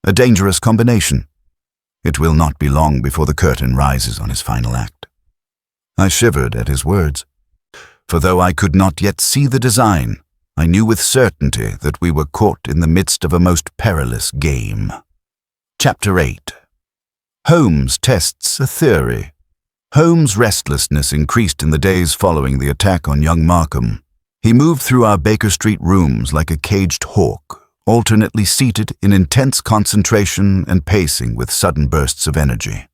A dangerous combination. It will not be long before the curtain rises on his final act. I shivered at his words, for though I could not yet see the design, I knew with certainty that we were caught in the midst of a most perilous game. Chapter 8. Holmes tests a theory. Holmes' restlessness increased in the days following the attack on young Markham. He moved through our Baker Street rooms like a caged hawk, alternately seated in intense concentration and pacing with sudden bursts of energy.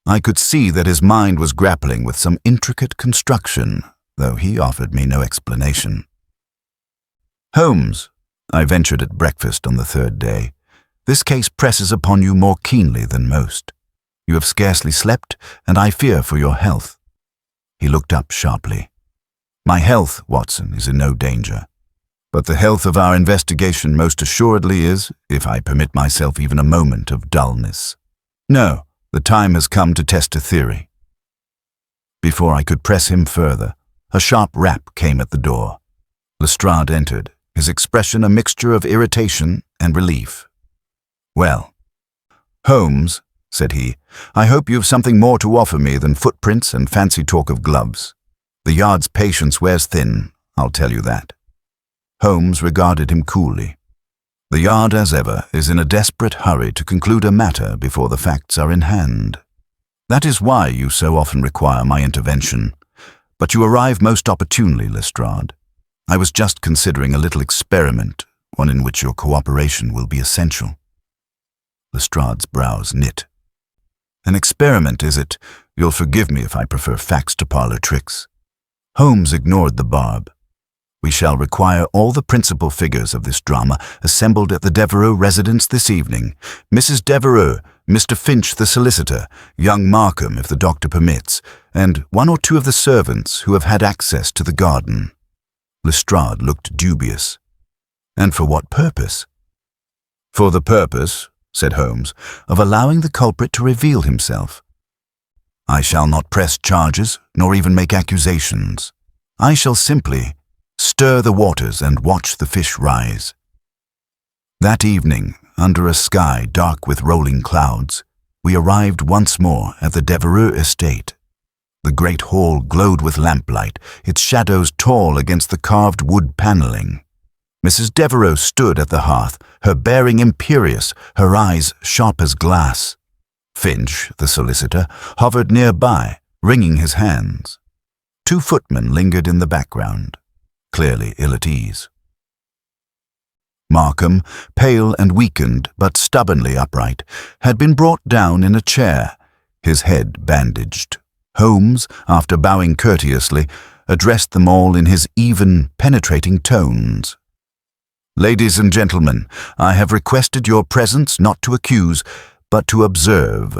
I could see that his mind was grappling with some intricate construction, though he offered me no explanation. Holmes, I ventured at breakfast on the third day, this case presses upon you more keenly than most. You have scarcely slept, and I fear for your health. He looked up sharply. My health, Watson, is in no danger. But the health of our investigation most assuredly is, if I permit myself even a moment of dullness. No, the time has come to test a theory. Before I could press him further, a sharp rap came at the door. Lestrade entered, his expression a mixture of irritation and relief. Well, Holmes, said he, I hope you've something more to offer me than footprints and fancy talk of gloves. The yard's patience wears thin, I'll tell you that. Holmes regarded him coolly. The yard, as ever, is in a desperate hurry to conclude a matter before the facts are in hand. That is why you so often require my intervention. But you arrive most opportunely, Lestrade. I was just considering a little experiment, one in which your cooperation will be essential. Lestrade's brows knit. An experiment, is it? You'll forgive me if I prefer facts to parlor tricks. Holmes ignored the barb. We shall require all the principal figures of this drama assembled at the Devereux residence this evening. Mrs. Devereux, Mr. Finch the solicitor, young Markham if the doctor permits, and one or two of the servants who have had access to the garden. Lestrade looked dubious. And for what purpose? For the purpose, said Holmes, of allowing the culprit to reveal himself. I shall not press charges, nor even make accusations. I shall simply stir the waters and watch the fish rise. That evening, under a sky dark with rolling clouds, we arrived once more at the Devereux estate. The great hall glowed with lamplight, its shadows tall against the carved wood paneling. Mrs. Devereux stood at the hearth, her bearing imperious, her eyes sharp as glass. Finch, the solicitor, hovered nearby, wringing his hands. Two footmen lingered in the background, clearly ill at ease. Markham, pale and weakened but stubbornly upright, had been brought down in a chair, his head bandaged. Holmes, after bowing courteously, addressed them all in his even, penetrating tones. "Ladies and gentlemen, I have requested your presence not to accuse, but to observe.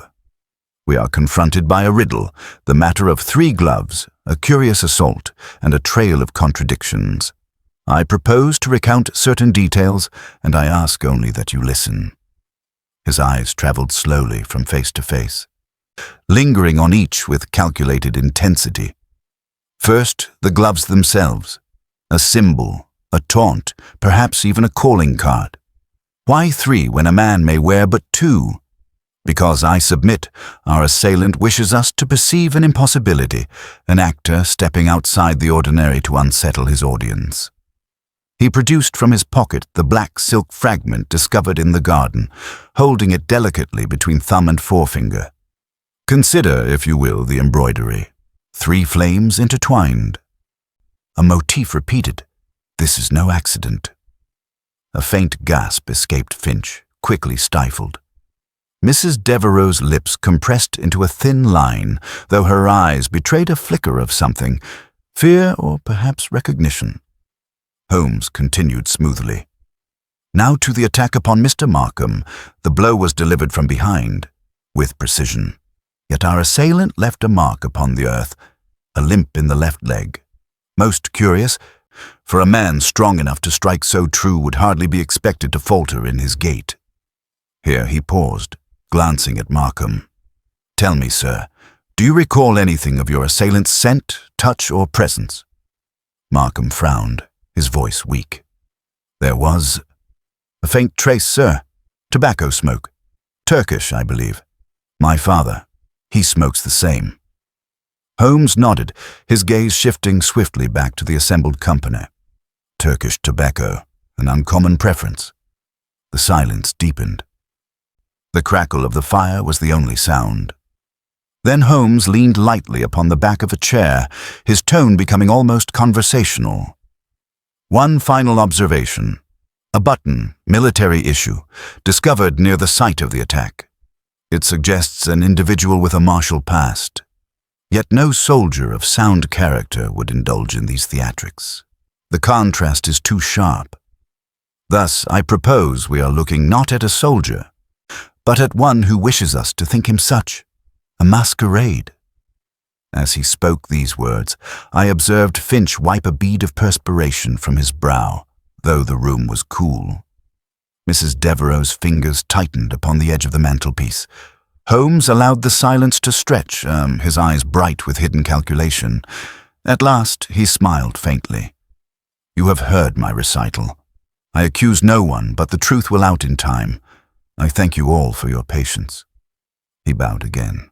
We are confronted by a riddle, the matter of 3 gloves, a curious assault, and a trail of contradictions. I propose to recount certain details, and I ask only that you listen." His eyes traveled slowly from face to face, lingering on each with calculated intensity. First, the gloves themselves, a symbol, a taunt, perhaps even a calling card. Why 3 when a man may wear but 2? Because, I submit, our assailant wishes us to perceive an impossibility, an actor stepping outside the ordinary to unsettle his audience. He produced from his pocket the black silk fragment discovered in the garden, holding it delicately between thumb and forefinger. Consider, if you will, the embroidery. 3 flames intertwined. A motif repeated. This is no accident. A faint gasp escaped Finch, quickly stifled. Mrs. Devereux's lips compressed into a thin line, though her eyes betrayed a flicker of something, fear or perhaps recognition. Holmes continued smoothly. Now to the attack upon Mr. Markham. The blow was delivered from behind, with precision. Yet our assailant left a mark upon the earth, a limp in the left leg. Most curious, for a man strong enough to strike so true would hardly be expected to falter in his gait. Here he paused, glancing at Markham. "Tell me, sir, do you recall anything of your assailant's scent, touch, or presence?" Markham frowned, his voice weak. "There was a faint trace, sir. Tobacco smoke. Turkish, I believe. My father. He smokes the same." Holmes nodded, his gaze shifting swiftly back to the assembled company. Turkish tobacco, an uncommon preference. The silence deepened. The crackle of the fire was the only sound. Then Holmes leaned lightly upon the back of a chair, his tone becoming almost conversational. "One final observation. A button, military issue, discovered near the site of the attack. It suggests an individual with a martial past. Yet no soldier of sound character would indulge in these theatrics. The contrast is too sharp. Thus, I propose we are looking not at a soldier, but at one who wishes us to think him such, a masquerade." As he spoke these words, I observed Finch wipe a bead of perspiration from his brow, though the room was cool. Mrs. Devereux's fingers tightened upon the edge of the mantelpiece. Holmes allowed the silence to stretch, his eyes bright with hidden calculation. At last, he smiled faintly. "You have heard my recital. I accuse no one, but the truth will out in time. I thank you all for your patience." He bowed again,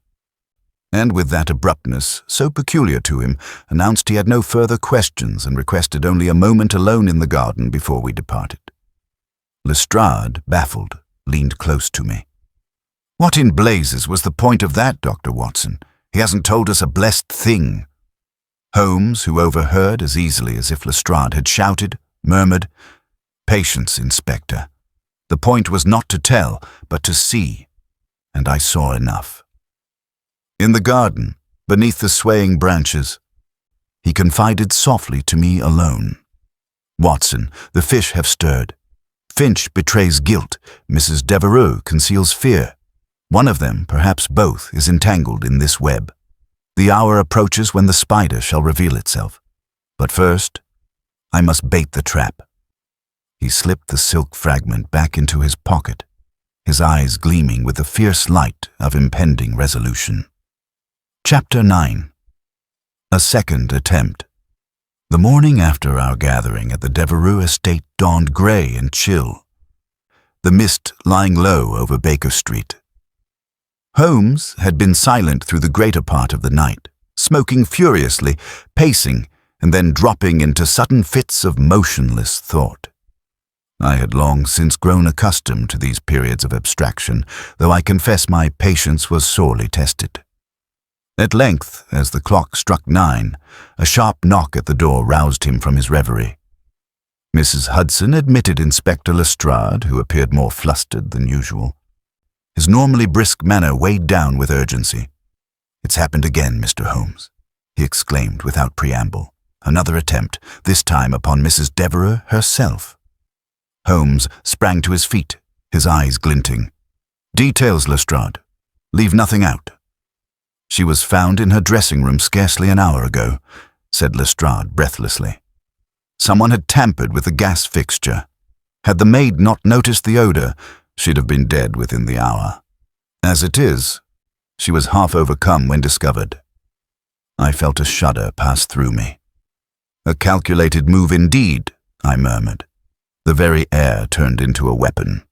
and with that abruptness, so peculiar to him, announced he had no further questions and requested only a moment alone in the garden before we departed. Lestrade, baffled, leaned close to me. "What in blazes was the point of that, Dr. Watson? He hasn't told us a blessed thing." Holmes, who overheard as easily as if Lestrade had shouted, murmured, "Patience, Inspector. The point was not to tell, but to see, and I saw enough." In the garden, beneath the swaying branches, he confided softly to me alone. "Watson, the fish have stirred. Finch betrays guilt. Mrs. Devereux conceals fear. One of them, perhaps both, is entangled in this web. The hour approaches when the spider shall reveal itself. But first, I must bait the trap." He slipped the silk fragment back into his pocket, his eyes gleaming with the fierce light of impending resolution. Chapter 9. A second attempt. The morning after our gathering at the Devereux estate dawned grey and chill, the mist lying low over Baker Street. Holmes had been silent through the greater part of the night, smoking furiously, pacing, and then dropping into sudden fits of motionless thought. I had long since grown accustomed to these periods of abstraction, though I confess my patience was sorely tested. At length, as the clock struck 9, a sharp knock at the door roused him from his reverie. Mrs. Hudson admitted Inspector Lestrade, who appeared more flustered than usual. His normally brisk manner weighed down with urgency. "It's happened again, Mr. Holmes," he exclaimed without preamble. Another attempt, this time upon Mrs. Devereux herself. Holmes sprang to his feet, his eyes glinting. "Details, Lestrade. Leave nothing out." "She was found in her dressing room scarcely an hour ago," said Lestrade breathlessly. "Someone had tampered with the gas fixture. Had the maid not noticed the odor, she'd have been dead within the hour. As it is, she was half overcome when discovered." I felt a shudder pass through me. "A calculated move indeed," I murmured. The very air turned into a weapon.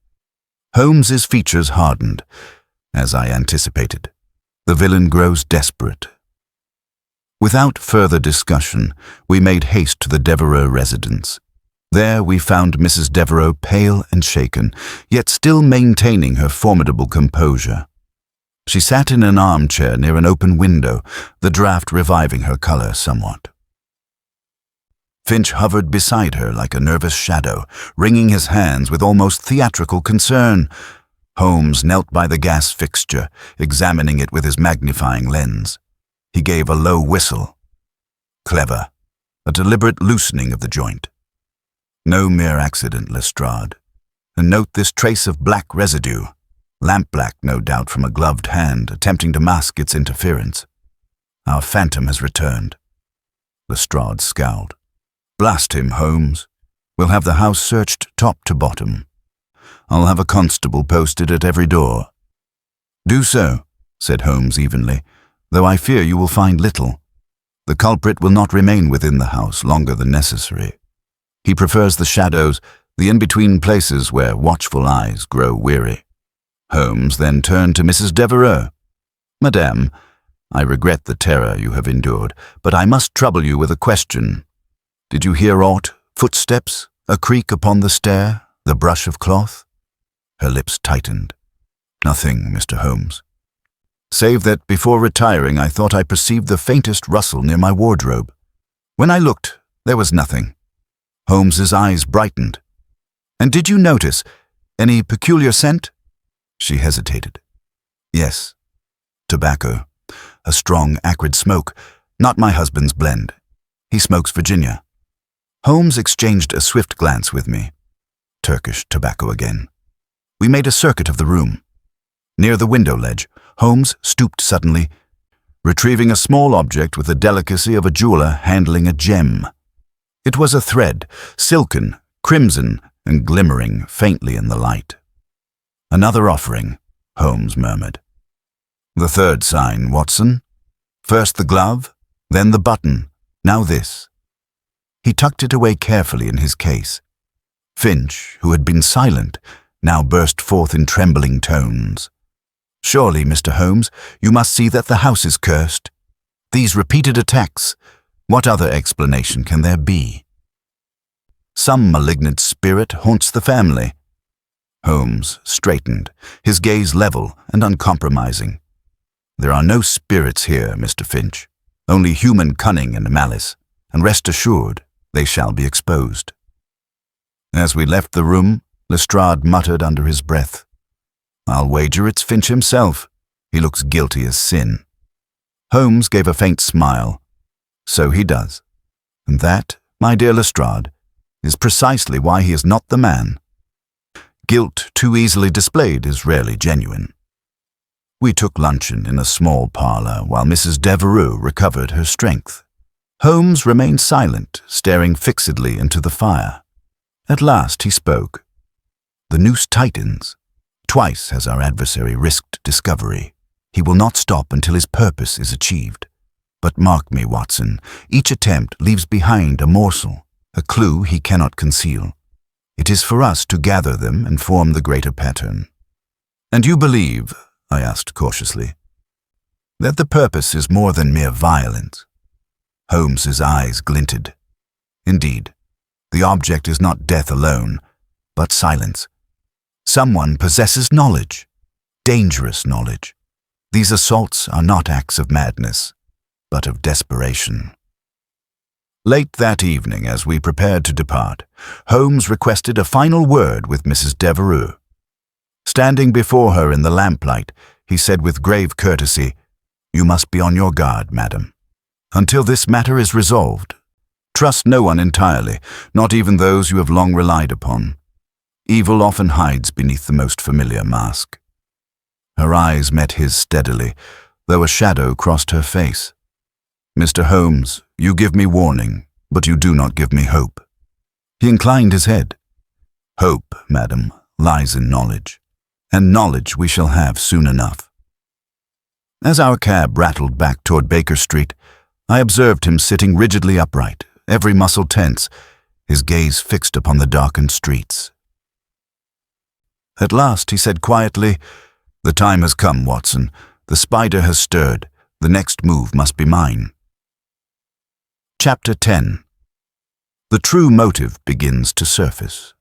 Holmes's features hardened, as I anticipated. The villain grows desperate. Without further discussion, we made haste to the Devereux residence. There we found Mrs. Devereux pale and shaken, yet still maintaining her formidable composure. She sat in an armchair near an open window, the draught reviving her color somewhat. Finch hovered beside her like a nervous shadow, wringing his hands with almost theatrical concern. Holmes knelt by the gas fixture, examining it with his magnifying lens. He gave a low whistle. Clever. A deliberate loosening of the joint. No mere accident, Lestrade. And note this trace of black residue. Lampblack, no doubt, from a gloved hand, attempting to mask its interference. Our phantom has returned. Lestrade scowled. "Blast him, Holmes. We'll have the house searched top to bottom. I'll have a constable posted at every door." "Do so," said Holmes evenly, "though I fear you will find little. The culprit will not remain within the house longer than necessary. He prefers the shadows, the in-between places where watchful eyes grow weary." Holmes then turned to Mrs. Devereux. "Madame, I regret the terror you have endured, but I must trouble you with a question. Did you hear aught? Footsteps? A creak upon the stair? The brush of cloth?" Her lips tightened. "Nothing, Mr. Holmes. Save that before retiring I thought I perceived the faintest rustle near my wardrobe. When I looked, there was nothing." Holmes's eyes brightened. "And did you notice any peculiar scent?" She hesitated. "Yes. Tobacco. A strong, acrid smoke. Not my husband's blend. He smokes Virginia." Holmes exchanged a swift glance with me. Turkish tobacco again. We made a circuit of the room. Near the window ledge, Holmes stooped suddenly, retrieving a small object with the delicacy of a jeweler handling a gem. It was a thread, silken, crimson, and glimmering faintly in the light. "Another offering," Holmes murmured. "The third sign, Watson. First the glove, then the button, now this." He tucked it away carefully in his case. Finch, who had been silent, now burst forth in trembling tones. "Surely, Mr. Holmes, you must see that the house is cursed. These repeated attacks, what other explanation can there be? Some malignant spirit haunts the family." Holmes straightened, his gaze level and uncompromising. "There are no spirits here, Mr. Finch, only human cunning and malice, and rest assured, they shall be exposed." As we left the room, Lestrade muttered under his breath, "I'll wager it's Finch himself. He looks guilty as sin." Holmes gave a faint smile. "So he does. And that, my dear Lestrade, is precisely why he is not the man. Guilt too easily displayed is rarely genuine." We took luncheon in a small parlor while Mrs. Devereux recovered her strength. Holmes remained silent, staring fixedly into the fire. At last he spoke. "The noose tightens. Twice has our adversary risked discovery. He will not stop until his purpose is achieved. But mark me, Watson, each attempt leaves behind a morsel, a clue he cannot conceal. It is for us to gather them and form the greater pattern." "And you believe," I asked cautiously, "that the purpose is more than mere violence?" Holmes's eyes glinted. "Indeed, the object is not death alone, but silence. Someone possesses knowledge, dangerous knowledge. These assaults are not acts of madness, but of desperation." Late that evening, as we prepared to depart, Holmes requested a final word with Mrs. Devereux. Standing before her in the lamplight, he said with grave courtesy, "You must be on your guard, madam. Until this matter is resolved, Trust no one entirely, not even those you have long relied upon. Evil often hides beneath the most familiar mask. Her eyes met his steadily, though a shadow crossed her face. Mr. Holmes, you give me warning, but you do not give me hope. He inclined his head. Hope, madam, lies in knowledge, and knowledge we shall have soon enough. As our cab rattled back toward Baker Street, I observed him sitting rigidly upright, every muscle tense, his gaze fixed upon the darkened streets. At last he said quietly, "The time has come, Watson. The spider has stirred. The next move must be mine." Chapter 10. The true motive begins to surface.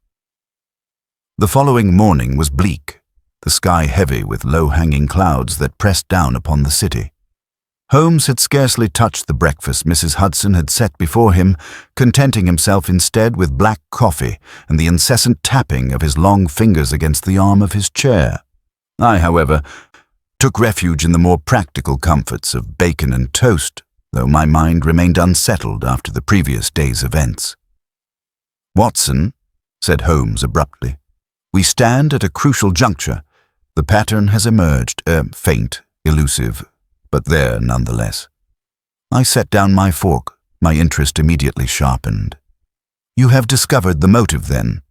The following morning was bleak, the sky heavy with low-hanging clouds that pressed down upon the city. Holmes had scarcely touched the breakfast Mrs. Hudson had set before him, contenting himself instead with black coffee and the incessant tapping of his long fingers against the arm of his chair. I, however, took refuge in the more practical comforts of bacon and toast, though my mind remained unsettled after the previous day's events. "Watson," said Holmes abruptly, "we stand at a crucial juncture. The pattern has emerged, faint, elusive, but there nonetheless." I set down my fork, my interest immediately sharpened. "You have discovered the motive, then?"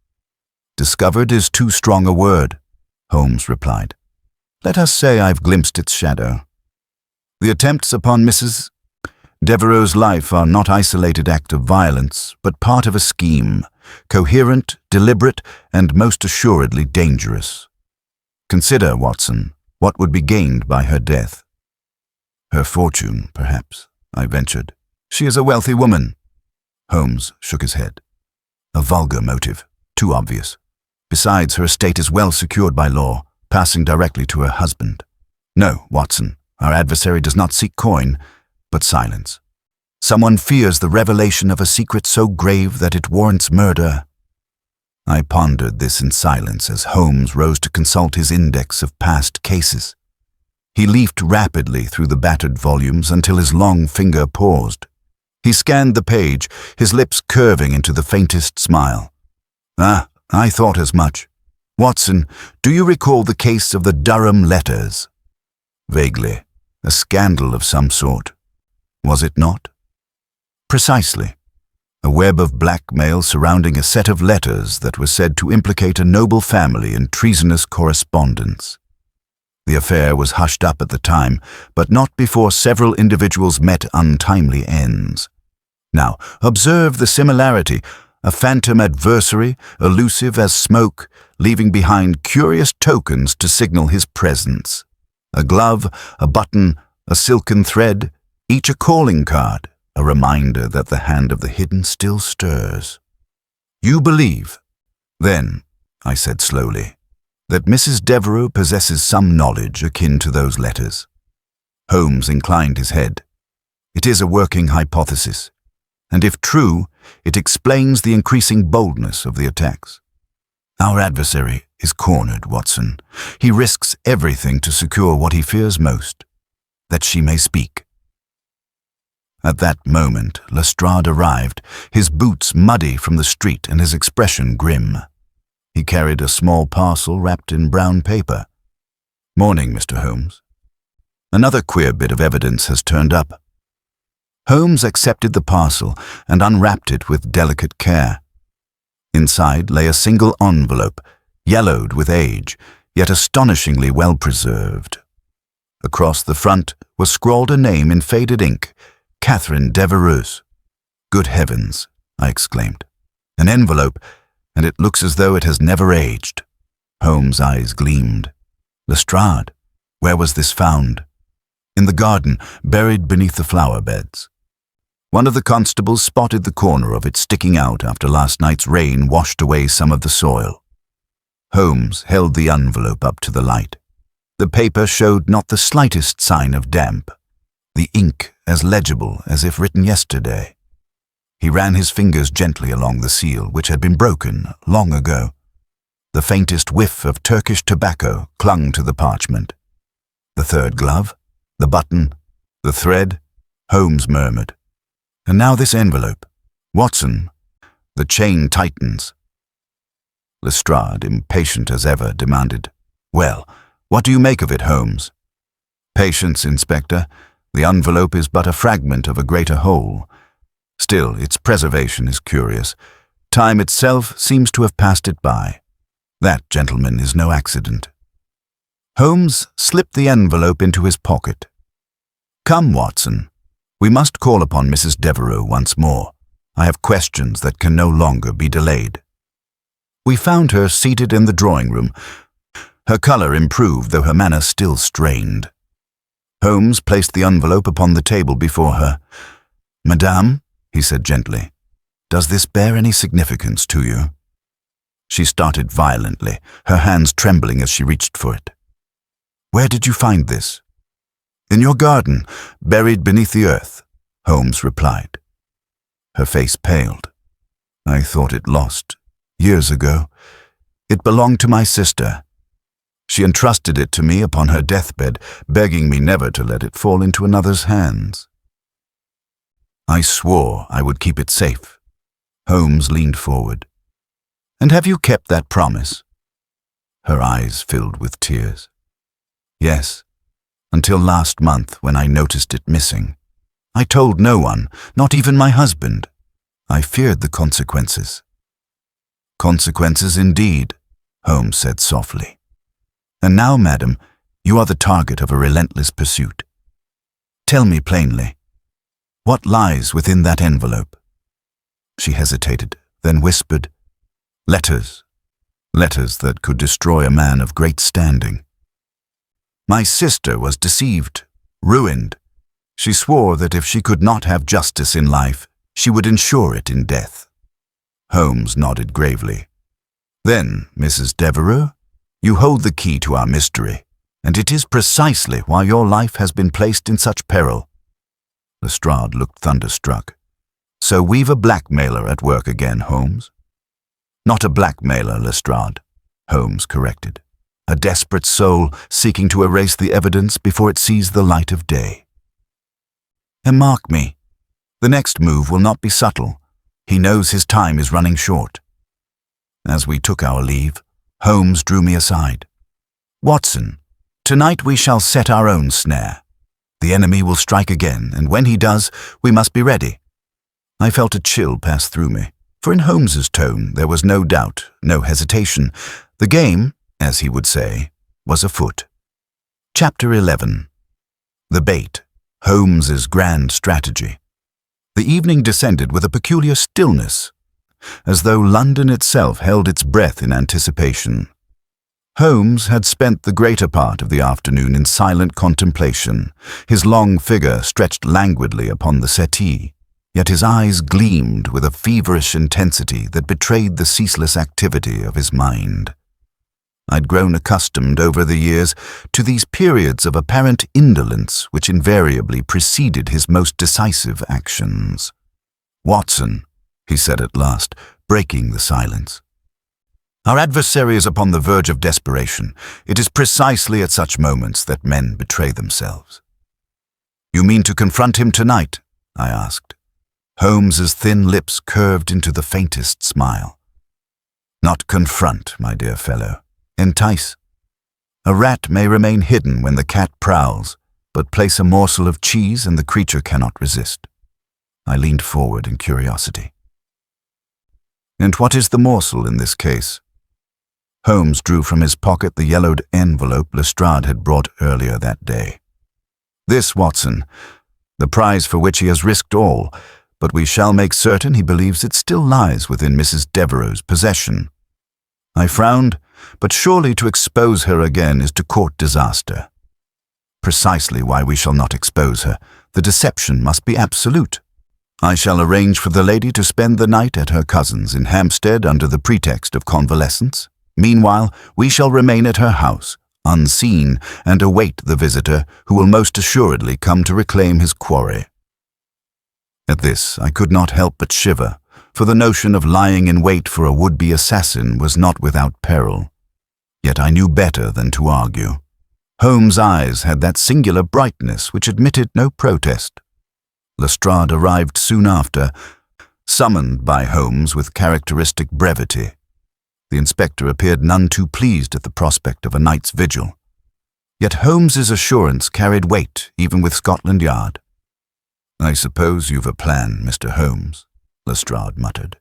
"Discovered is too strong a word," Holmes replied. "Let us say I've glimpsed its shadow. The attempts upon Mrs. Devereux's life are not isolated act of violence, but part of a scheme, coherent, deliberate, and most assuredly dangerous. Consider, Watson, what would be gained by her death." "Her fortune, perhaps," I ventured. "She is a wealthy woman." Holmes shook his head. "A vulgar motive, too obvious. Besides, her estate is well secured by law, passing directly to her husband. No, Watson, our adversary does not seek coin, but silence. Someone fears the revelation of a secret so grave that it warrants murder." I pondered this in silence as Holmes rose to consult his index of past cases. He leafed rapidly through the battered volumes until his long finger paused. He scanned the page, his lips curving into the faintest smile. "Ah, I thought as much. Watson, do you recall the case of the Durham letters?" "Vaguely. A scandal of some sort. Was it not?" "Precisely. A web of blackmail surrounding a set of letters that was said to implicate a noble family in treasonous correspondence. The affair was hushed up at the time, but not before several individuals met untimely ends. Now, observe the similarity. A phantom adversary, elusive as smoke, leaving behind curious tokens to signal his presence. A glove, a button, a silken thread, each a calling card, a reminder that the hand of the hidden still stirs. "You believe, then," I said slowly, "that Mrs. Devereux possesses some knowledge akin to those letters?" Holmes inclined his head. "It is a working hypothesis, and if true, it explains the increasing boldness of the attacks. Our adversary is cornered, Watson. He risks everything to secure what he fears most, that she may speak." At that moment, Lestrade arrived, his boots muddy from the street and his expression grim. He carried a small parcel wrapped in brown paper. "Morning, Mr. Holmes. Another queer bit of evidence has turned up." Holmes accepted the parcel and unwrapped it with delicate care. Inside lay a single envelope, yellowed with age, yet astonishingly well preserved. Across the front was scrawled a name in faded ink, Catherine Devereux. "Good heavens," I exclaimed. "An envelope, and it looks as though it has never aged." Holmes' eyes gleamed. "Lestrade, where was this found?" "In the garden, buried beneath the flower beds. One of the constables spotted the corner of it sticking out after last night's rain washed away some of the soil." Holmes held the envelope up to the light. The paper showed not the slightest sign of damp, the ink as legible as if written yesterday. He ran his fingers gently along the seal, which had been broken long ago. The faintest whiff of Turkish tobacco clung to the parchment. "The third glove, the button, the thread," Holmes murmured. "And now this envelope. "Watson, the chain tightens." Lestrade, impatient as ever, demanded, "Well, what do you make of it, Holmes?" "Patience, Inspector. The envelope is but a fragment of a greater whole. Still, its preservation is curious. Time itself seems to have passed it by. That, gentlemen, is no accident." Holmes slipped the envelope into his pocket. "Come, Watson. We must call upon Mrs. Devereux once more. I have questions that can no longer be delayed." We found her seated in the drawing-room. Her color improved, though her manner still strained. Holmes placed the envelope upon the table before her. "Madame," he said gently, "does this bear any significance to you?" She started violently, her hands trembling as she reached for it. "Where did you find this?" "In your garden, buried beneath the earth," Holmes replied. Her face paled. "I thought it lost. Years ago. It belonged to my sister. She entrusted it to me upon her deathbed, begging me never to let it fall into another's hands. I swore I would keep it safe." Holmes leaned forward. "And have you kept that promise?" Her eyes filled with tears. "Yes, until last month when I noticed it missing. I told no one, not even my husband. I feared the consequences." "Consequences indeed," Holmes said softly. "And now, madam, you are the target of a relentless pursuit. Tell me plainly, what lies within that envelope?" She hesitated, then whispered, "Letters. Letters that could destroy a man of great standing. My sister was deceived, ruined. She swore that if she could not have justice in life, she would ensure it in death." Holmes nodded gravely. "Then, Mrs. Devereux, you hold the key to our mystery, and it is precisely why your life has been placed in such peril." Lestrade looked thunderstruck. "So we've a blackmailer at work again, Holmes?" "Not a blackmailer, Lestrade," Holmes corrected. "A desperate soul seeking to erase the evidence before it sees the light of day. And mark me, the next move will not be subtle. He knows his time is running short." As we took our leave, Holmes drew me aside. "Watson, tonight we shall set our own snare. The enemy will strike again, and when he does, we must be ready." I felt a chill pass through me, for in Holmes's tone there was no doubt, no hesitation. The game, as he would say, was afoot. Chapter 11. The Bait, Holmes's Grand Strategy. The evening descended with a peculiar stillness, as though London itself held its breath in anticipation. Holmes had spent the greater part of the afternoon in silent contemplation, his long figure stretched languidly upon the settee, yet his eyes gleamed with a feverish intensity that betrayed the ceaseless activity of his mind. I'd grown accustomed over the years to these periods of apparent indolence which invariably preceded his most decisive actions. "Watson," he said at last, breaking the silence, "our adversary is upon the verge of desperation. It is precisely at such moments that men betray themselves." "You mean to confront him tonight?" I asked. Holmes's thin lips curved into the faintest smile. "Not confront, my dear fellow. Entice. A rat may remain hidden when the cat prowls, but place a morsel of cheese and the creature cannot resist." I leaned forward in curiosity. "And what is the morsel in this case?" Holmes drew from his pocket the yellowed envelope Lestrade had brought earlier that day. "This, Watson, the prize for which he has risked all, but we shall make certain he believes it still lies within Mrs. Devereux's possession." I frowned, but surely to expose her again is to court disaster. "Precisely why we shall not expose her. The deception must be absolute. I shall arrange for the lady to spend the night at her cousin's in Hampstead under the pretext of convalescence. Meanwhile, we shall remain at her house, unseen, and await the visitor who will most assuredly come to reclaim his quarry." At this, I could not help but shiver, for the notion of lying in wait for a would-be assassin was not without peril. Yet I knew better than to argue. Holmes' eyes had that singular brightness which admitted no protest. Lestrade arrived soon after, summoned by Holmes with characteristic brevity. The inspector appeared none too pleased at the prospect of a night's vigil. Yet Holmes's assurance carried weight even with Scotland Yard. "I suppose you've a plan, Mr. Holmes," Lestrade muttered,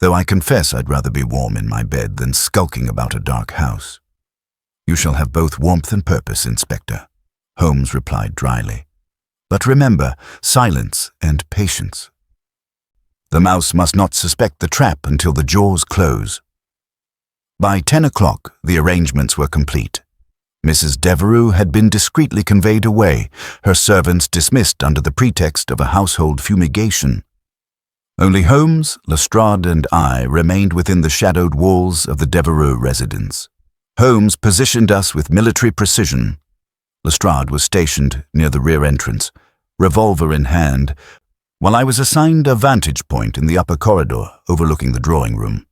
"though I confess I'd rather be warm in my bed than skulking about a dark house." "You shall have both warmth and purpose, Inspector," Holmes replied dryly. "But remember, silence and patience. The mouse must not suspect the trap until the jaws close." By 10 o'clock, the arrangements were complete. Mrs. Devereux had been discreetly conveyed away, her servants dismissed under the pretext of a household fumigation. Only Holmes, Lestrade, and I remained within the shadowed walls of the Devereux residence. Holmes positioned us with military precision. Lestrade was stationed near the rear entrance, revolver in hand, while I was assigned a vantage point in the upper corridor overlooking the drawing room.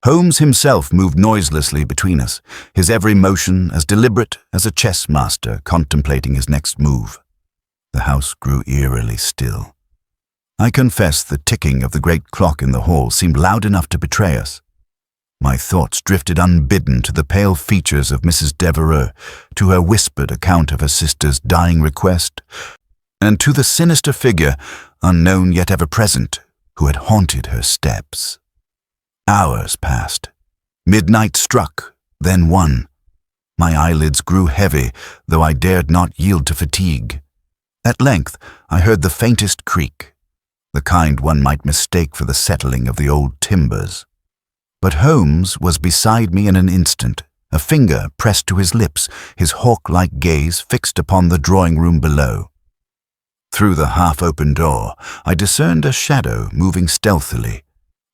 Holmes himself moved noiselessly between us, his every motion as deliberate as a chess master contemplating his next move. The house grew eerily still. I confess the ticking of the great clock in the hall seemed loud enough to betray us. My thoughts drifted unbidden to the pale features of Mrs. Devereux, to her whispered account of her sister's dying request, and to the sinister figure, unknown yet ever present, who had haunted her steps. Hours passed. Midnight struck, then 1. My eyelids grew heavy, though I dared not yield to fatigue. At length, I heard the faintest creak, the kind one might mistake for the settling of the old timbers. But Holmes was beside me in an instant, a finger pressed to his lips, his hawk-like gaze fixed upon the drawing-room below. Through the half-open door, I discerned a shadow moving stealthily,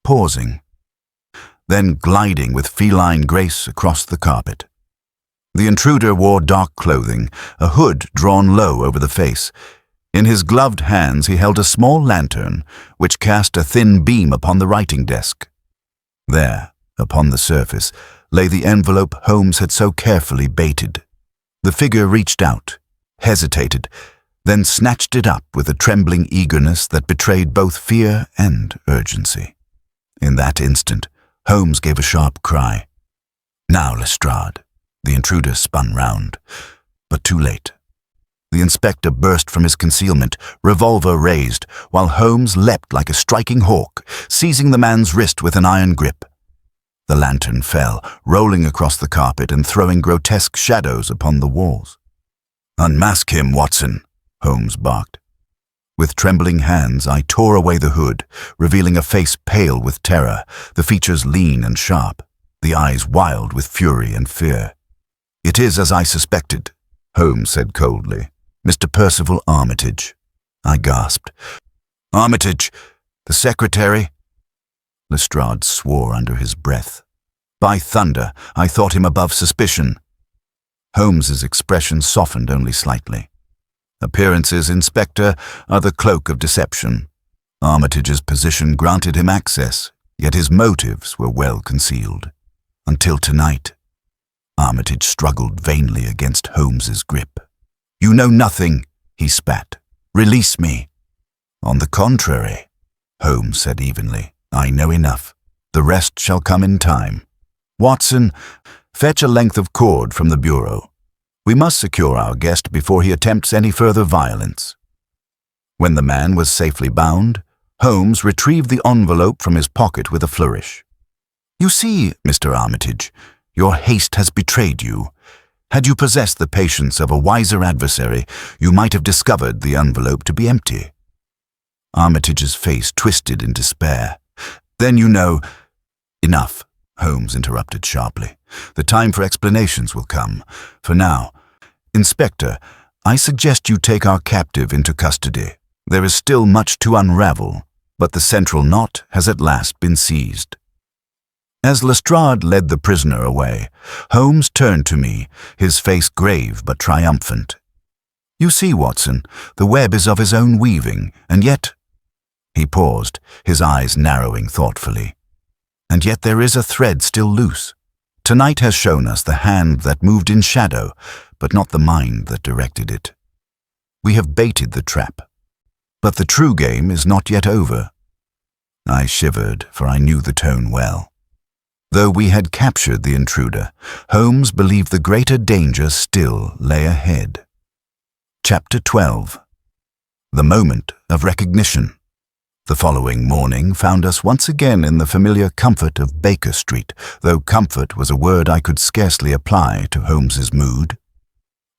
pausing, then gliding with feline grace across the carpet. The intruder wore dark clothing, a hood drawn low over the face. In his gloved hands he held a small lantern, which cast a thin beam upon the writing desk. There, upon the surface, lay the envelope Holmes had so carefully baited. The figure reached out, hesitated, then snatched it up with a trembling eagerness that betrayed both fear and urgency. In that instant, Holmes gave a sharp cry. "Now, Lestrade." The intruder spun round, but too late. The inspector burst from his concealment, revolver raised, while Holmes leapt like a striking hawk, seizing the man's wrist with an iron grip. The lantern fell, rolling across the carpet and throwing grotesque shadows upon the walls. "Unmask him, Watson," Holmes barked. With trembling hands, I tore away the hood, revealing a face pale with terror, the features lean and sharp, the eyes wild with fury and fear. "It is as I suspected," Holmes said coldly. "Mr. Percival Armitage." I gasped. "Armitage, the secretary?" Lestrade swore under his breath. By thunder, I thought him above suspicion. Holmes's expression softened only slightly. "Appearances, Inspector, are the cloak of deception. Armitage's position granted him access, yet his motives were well concealed. Until tonight." Armitage struggled vainly against Holmes's grip. "You know nothing," he spat. "Release me." "On the contrary," Holmes said evenly, "I know enough. The rest shall come in time. Watson, fetch a length of cord from the bureau. We must secure our guest before he attempts any further violence." When the man was safely bound, Holmes retrieved the envelope from his pocket with a flourish. "You see, Mr. Armitage, your haste has betrayed you. Had you possessed the patience of a wiser adversary, you might have discovered the envelope to be empty." Armitage's face twisted in despair. "Then you know—" "Enough," Holmes interrupted sharply. "The time for explanations will come. For now, Inspector, I suggest you take our captive into custody. There is still much to unravel, but the central knot has at last been seized." As Lestrade led the prisoner away, Holmes turned to me, his face grave but triumphant. "You see, Watson, the web is of his own weaving, and yet—" He paused, his eyes narrowing thoughtfully. "And yet there is a thread still loose. Tonight has shown us the hand that moved in shadow, but not the mind that directed it. We have baited the trap, but the true game is not yet over." I shivered, for I knew the tone well. Though we had captured the intruder, Holmes believed the greater danger still lay ahead. Chapter 12. The Moment of Recognition. The following morning found us once again in the familiar comfort of Baker Street, though comfort was a word I could scarcely apply to Holmes's mood.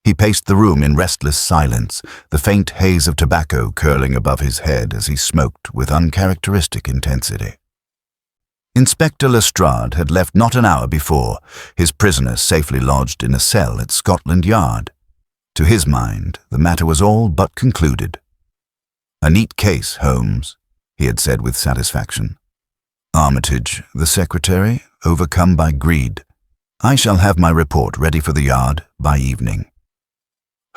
He paced the room in restless silence, the faint haze of tobacco curling above his head as he smoked with uncharacteristic intensity. Inspector Lestrade had left not an hour before, his prisoner safely lodged in a cell at Scotland Yard. To his mind, the matter was all but concluded. "A neat case, Holmes," he had said with satisfaction. "Armitage, the secretary, overcome by greed. I shall have my report ready for the Yard by evening."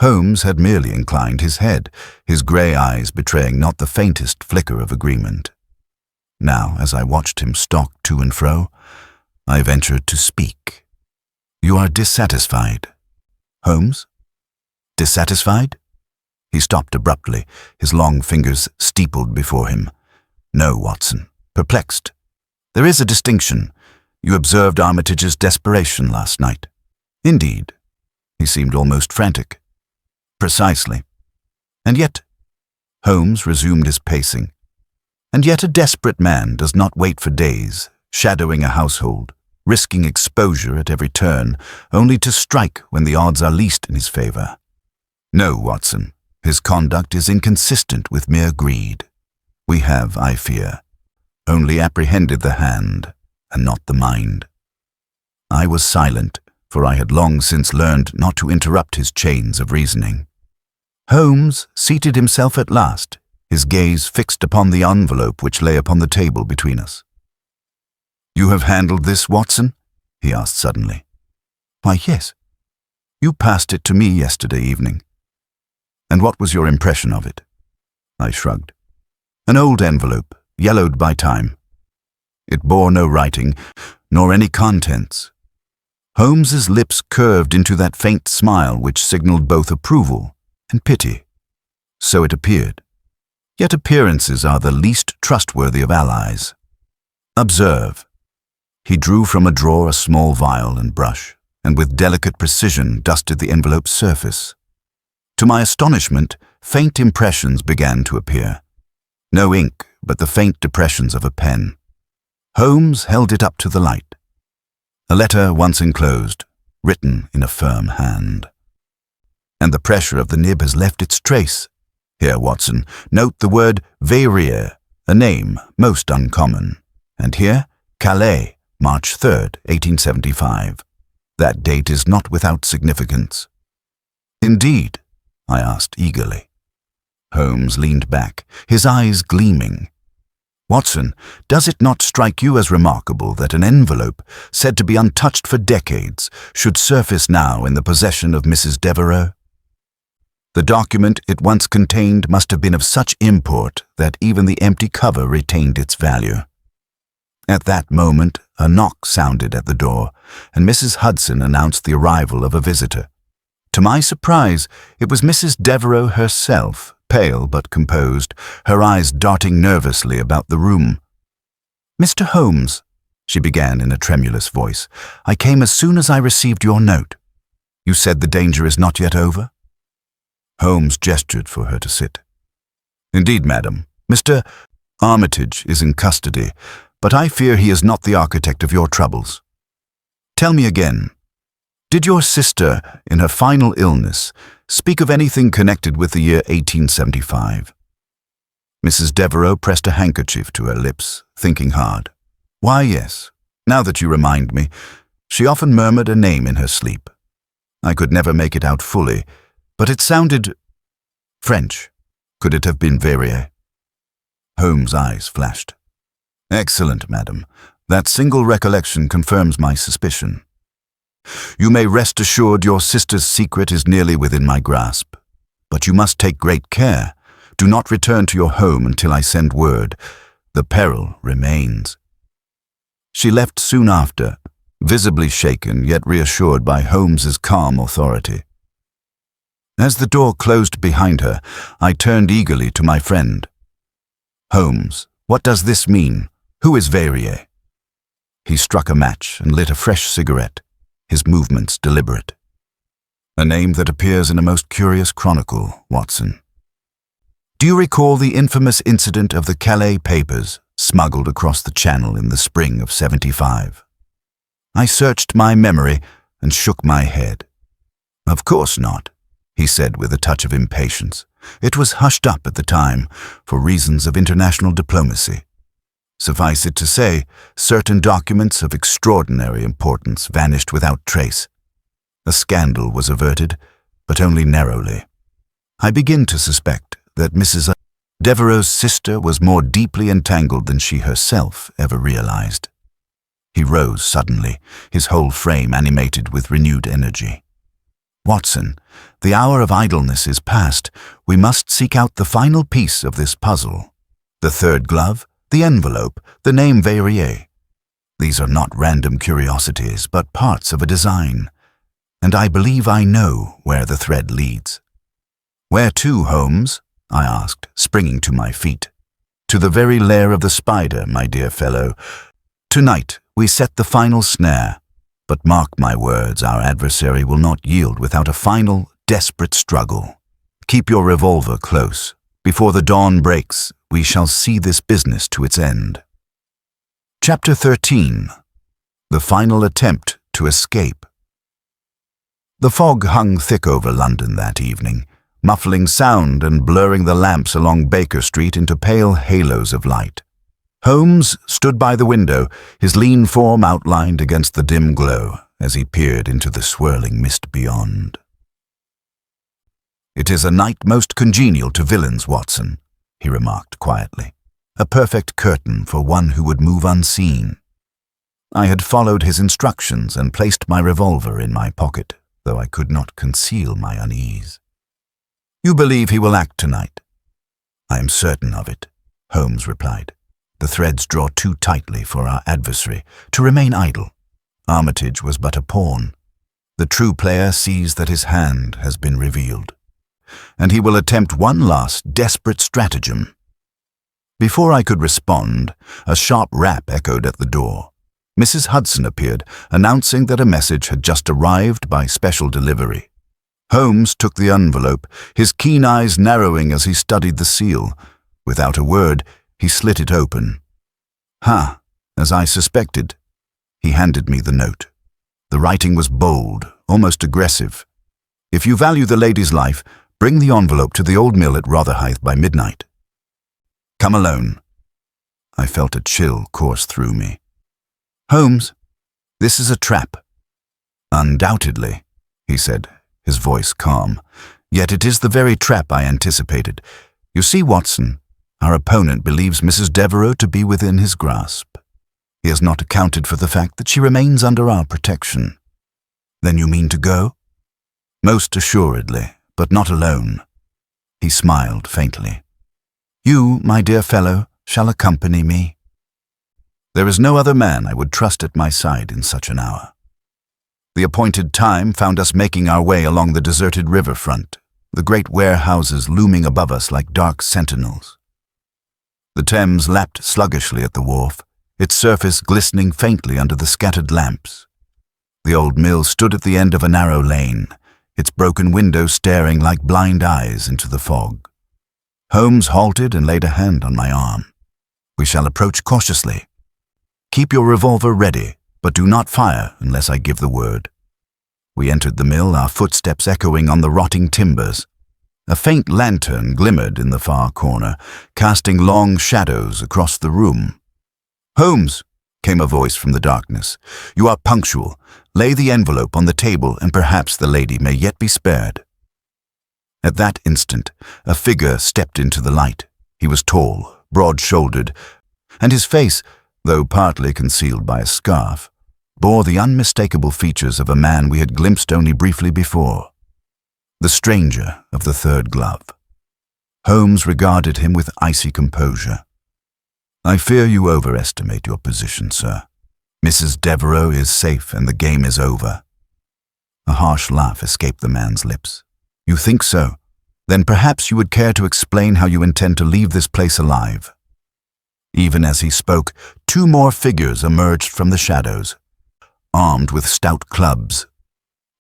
Holmes had merely inclined his head, his grey eyes betraying not the faintest flicker of agreement. Now, as I watched him stalk to and fro, I ventured to speak. "You are dissatisfied, Holmes? Dissatisfied?" He stopped abruptly, his long fingers steepled before him. "No, Watson. Perplexed. There is a distinction. You observed Armitage's desperation last night." "Indeed." He seemed almost frantic. "Precisely. And yet," Holmes resumed his pacing, "and yet a desperate man does not wait for days, shadowing a household, risking exposure at every turn, only to strike when the odds are least in his favor. No, Watson, his conduct is inconsistent with mere greed. We have, I fear, only apprehended the hand and not the mind." I was silent, for I had long since learned not to interrupt his chains of reasoning. Holmes seated himself at last, his gaze fixed upon the envelope which lay upon the table between us. "You have handled this, Watson?" he asked suddenly. "Why, yes. You passed it to me yesterday evening." "And what was your impression of it?" I shrugged. "An old envelope, yellowed by time. It bore no writing, nor any contents." Holmes's lips curved into that faint smile which signaled both approval and pity. So it appeared. Yet appearances are the least trustworthy of allies. "Observe." He drew from a drawer a small vial and brush, and with delicate precision dusted the envelope's surface. To my astonishment, faint impressions began to appear. No ink, but the faint depressions of a pen. Holmes held it up to the light. A letter once enclosed, written in a firm hand. "And the pressure of the nib has left its trace. Here, Watson, note the word Verrier, a name most uncommon. And here, Calais, March 3rd, 1875. That date is not without significance." "Indeed?" I asked eagerly. Holmes leaned back, his eyes gleaming. "Watson, does it not strike you as remarkable that an envelope, said to be untouched for decades, should surface now in the possession of Mrs. Devereux? The document it once contained must have been of such import that even the empty cover retained its value." At that moment, a knock sounded at the door, and Mrs. Hudson announced the arrival of a visitor. To my surprise, it was Mrs. Devereux herself, pale but composed, her eyes darting nervously about the room. "Mr. Holmes," she began in a tremulous voice, "I came as soon as I received your note. You said the danger is not yet over?" Holmes gestured for her to sit. "Indeed, madam. Mr. Armitage is in custody, but I fear he is not the architect of your troubles. Tell me again, did your sister, in her final illness, speak of anything connected with the year 1875? Mrs. Devereux pressed a handkerchief to her lips, thinking hard. "Why, yes. Now that you remind me, she often murmured a name in her sleep. I could never make it out fully, but it sounded French. Could it have been Verrier?" Holmes' eyes flashed. "Excellent, madam. That single recollection confirms my suspicion. You may rest assured your sister's secret is nearly within my grasp. But you must take great care. Do not return to your home until I send word. The peril remains." She left soon after, visibly shaken yet reassured by Holmes's calm authority. As the door closed behind her, I turned eagerly to my friend. "Holmes, What does this mean? Who is Verrier?" He struck a match and lit a fresh cigarette, his movements deliberate. "A name that appears in a most curious chronicle, Watson. Do you recall the infamous incident of the Calais papers smuggled across the Channel in the spring of '75? I searched my memory and shook my head. "Of course not," he said with a touch of impatience. "It was hushed up at the time for reasons of international diplomacy. Suffice it to say, certain documents of extraordinary importance vanished without trace. A scandal was averted, but only narrowly. I begin to suspect that Mrs. Devereux's sister was more deeply entangled than she herself ever realized." He rose suddenly, his whole frame animated with renewed energy. "Watson, the hour of idleness is past. We must seek out the final piece of this puzzle. The third glove, the envelope, the name Verrier. These are not random curiosities, but parts of a design. And I believe I know where the thread leads." "Where to, Holmes?" I asked, springing to my feet. "To the very lair of the spider, my dear fellow. Tonight we set the final snare, but mark my words, our adversary will not yield without a final, desperate struggle. Keep your revolver close. Before the dawn breaks, we shall see this business to its end." Chapter 13. The Final Attempt to Escape. The fog hung thick over London that evening, muffling sound and blurring the lamps along Baker Street into pale halos of light. Holmes stood by the window, his lean form outlined against the dim glow as he peered into the swirling mist beyond. "It is a night most congenial to villains, Watson," he remarked quietly. "A perfect curtain for one who would move unseen." I had followed his instructions and placed my revolver in my pocket, though I could not conceal my unease. "You believe he will act tonight?" "I am certain of it," Holmes replied. "The threads draw too tightly for our adversary to remain idle. Armitage was but a pawn. The true player sees that his hand has been revealed, and he will attempt one last desperate stratagem." Before I could respond, a sharp rap echoed at the door. Mrs. Hudson appeared, announcing that a message had just arrived by special delivery. Holmes took the envelope, his keen eyes narrowing as he studied the seal. Without a word, he slit it open. As I suspected. He handed me the note. The writing was bold, almost aggressive. "If you value the lady's life, bring the envelope to the old mill at Rotherhithe by midnight. Come alone." I felt a chill course through me. "Holmes, this is a trap." "Undoubtedly," he said, his voice calm. "Yet it is the very trap I anticipated. You see, Watson, our opponent believes Mrs. Devereux to be within his grasp. He has not accounted for the fact that she remains under our protection." "Then you mean to go?" "Most assuredly, but not alone." He smiled faintly. "You, my dear fellow, shall accompany me." There is no other man I would trust at my side in such an hour. The appointed time found us making our way along the deserted riverfront, the great warehouses looming above us like dark sentinels. The Thames lapped sluggishly at the wharf, its surface glistening faintly under the scattered lamps. The old mill stood at the end of a narrow lane, its broken windows staring like blind eyes into the fog. Holmes halted and laid a hand on my arm. "We shall approach cautiously. Keep your revolver ready, but do not fire unless I give the word." We entered the mill, our footsteps echoing on the rotting timbers. A faint lantern glimmered in the far corner, casting long shadows across the room. "Holmes," came a voice from the darkness, "you are punctual. Lay the envelope on the table and perhaps the lady may yet be spared." At that instant, a figure stepped into the light. He was tall, broad-shouldered, and his face, though partly concealed by a scarf, bore the unmistakable features of a man we had glimpsed only briefly before. The stranger of the third glove. Holmes regarded him with icy composure. "I fear you overestimate your position, sir. Mrs. Devereux is safe and the game is over." A harsh laugh escaped the man's lips. "You think so? Then perhaps you would care to explain how you intend to leave this place alive." Even as he spoke, two more figures emerged from the shadows, armed with stout clubs.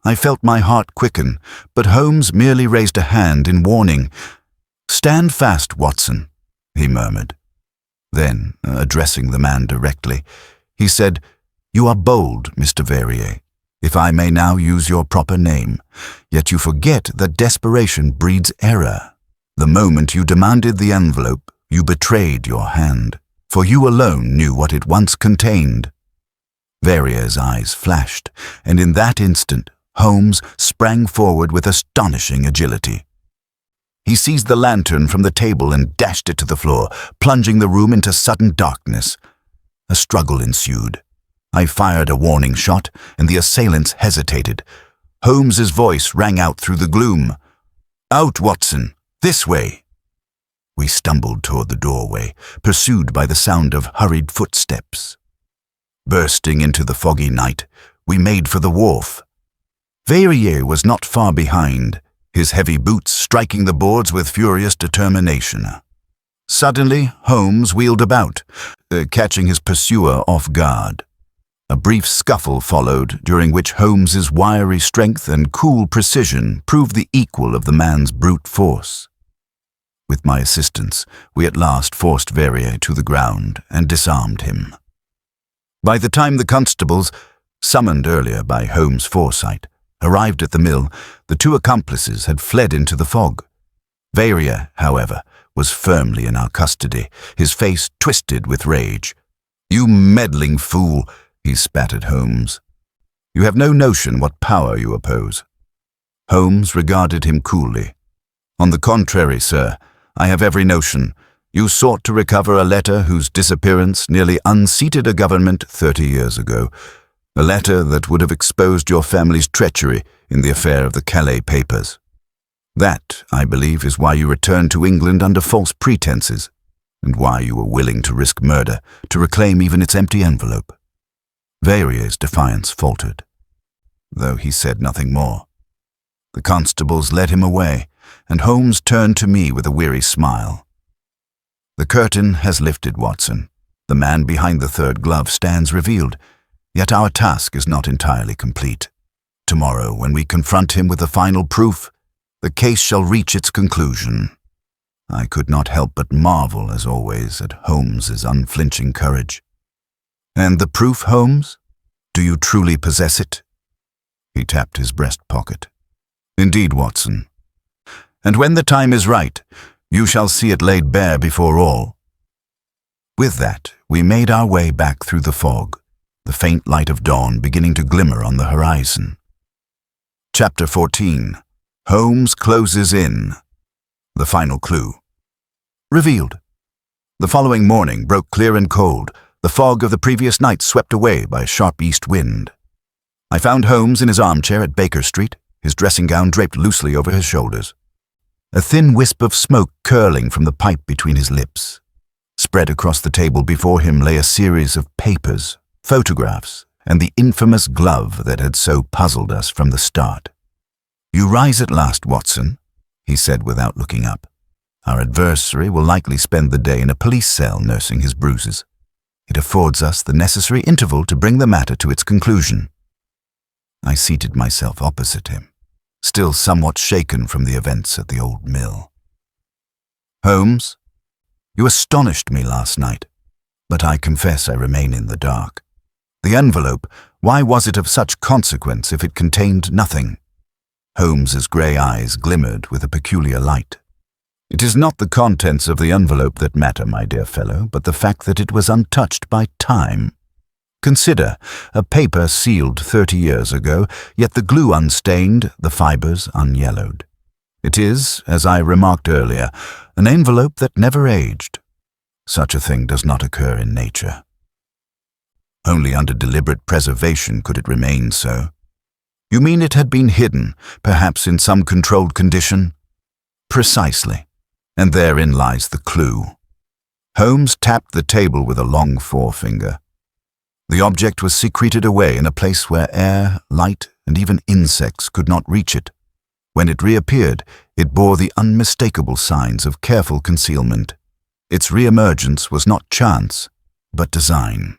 I felt my heart quicken, but Holmes merely raised a hand in warning. "Stand fast, Watson," he murmured. Then, addressing the man directly, he said, "You are bold, Mr. Verrier, if I may now use your proper name, yet you forget that desperation breeds error. The moment you demanded the envelope, you betrayed your hand, for you alone knew what it once contained." Verrier's eyes flashed, and in that instant, Holmes sprang forward with astonishing agility. He seized the lantern from the table and dashed it to the floor, plunging the room into sudden darkness. A struggle ensued. I fired a warning shot, and the assailants hesitated. Holmes's voice rang out through the gloom. "Out, Watson! This way!" We stumbled toward the doorway, pursued by the sound of hurried footsteps. Bursting into the foggy night, we made for the wharf. Verrier was not far behind, his heavy boots striking the boards with furious determination. Suddenly, Holmes wheeled about, catching his pursuer off guard. A brief scuffle followed, during which Holmes's wiry strength and cool precision proved the equal of the man's brute force. With my assistance, we at last forced Verrier to the ground and disarmed him. By the time the constables, summoned earlier by Holmes' foresight, arrived at the mill, the two accomplices had fled into the fog. Verrier, however, was firmly in our custody, his face twisted with rage. "You meddling fool," he spat at Holmes. "You have no notion what power you oppose." Holmes regarded him coolly. "On the contrary, sir, I have every notion. You sought to recover a letter whose disappearance nearly unseated a government 30 years ago. A letter that would have exposed your family's treachery in the affair of the Calais papers. That, I believe, is why you returned to England under false pretenses, and why you were willing to risk murder to reclaim even its empty envelope." Verrier's defiance faltered, though he said nothing more. The constables led him away, and Holmes turned to me with a weary smile. "The curtain has lifted, Watson. The man behind the third glove stands revealed. Yet our task is not entirely complete. Tomorrow, when we confront him with the final proof, the case shall reach its conclusion." I could not help but marvel, as always, at Holmes's unflinching courage. "And the proof, Holmes? Do you truly possess it?" He tapped his breast pocket. "Indeed, Watson. And when the time is right, you shall see it laid bare before all." With that, we made our way back through the fog, the faint light of dawn beginning to glimmer on the horizon. Chapter 14. Holmes closes in. The final clue. Revealed. The following morning broke clear and cold, the fog of the previous night swept away by a sharp east wind. I found Holmes in his armchair at Baker Street, his dressing gown draped loosely over his shoulders. A thin wisp of smoke curling from the pipe between his lips. Spread across the table before him lay a series of papers, photographs, and the infamous glove that had so puzzled us from the start. "You rise at last, Watson," he said without looking up. "Our adversary will likely spend the day in a police cell nursing his bruises. It affords us the necessary interval to bring the matter to its conclusion." I seated myself opposite him, still somewhat shaken from the events at the old mill. "Holmes, you astonished me last night, but I confess I remain in the dark. The envelope, why was it of such consequence if it contained nothing?" Holmes's grey eyes glimmered with a peculiar light. "It is not the contents of the envelope that matter, my dear fellow, but the fact that it was untouched by time. Consider, a paper sealed 30 years ago, yet the glue unstained, the fibers unyellowed. It is, as I remarked earlier, an envelope that never aged. Such a thing does not occur in nature. Only under deliberate preservation could it remain so. You mean it had been hidden, perhaps in some controlled condition?" "Precisely. And therein lies the clue." Holmes tapped the table with a long forefinger. The object was secreted away in a place where air, light, and even insects could not reach it. When it reappeared, it bore the unmistakable signs of careful concealment. Its re-emergence was not chance, but design.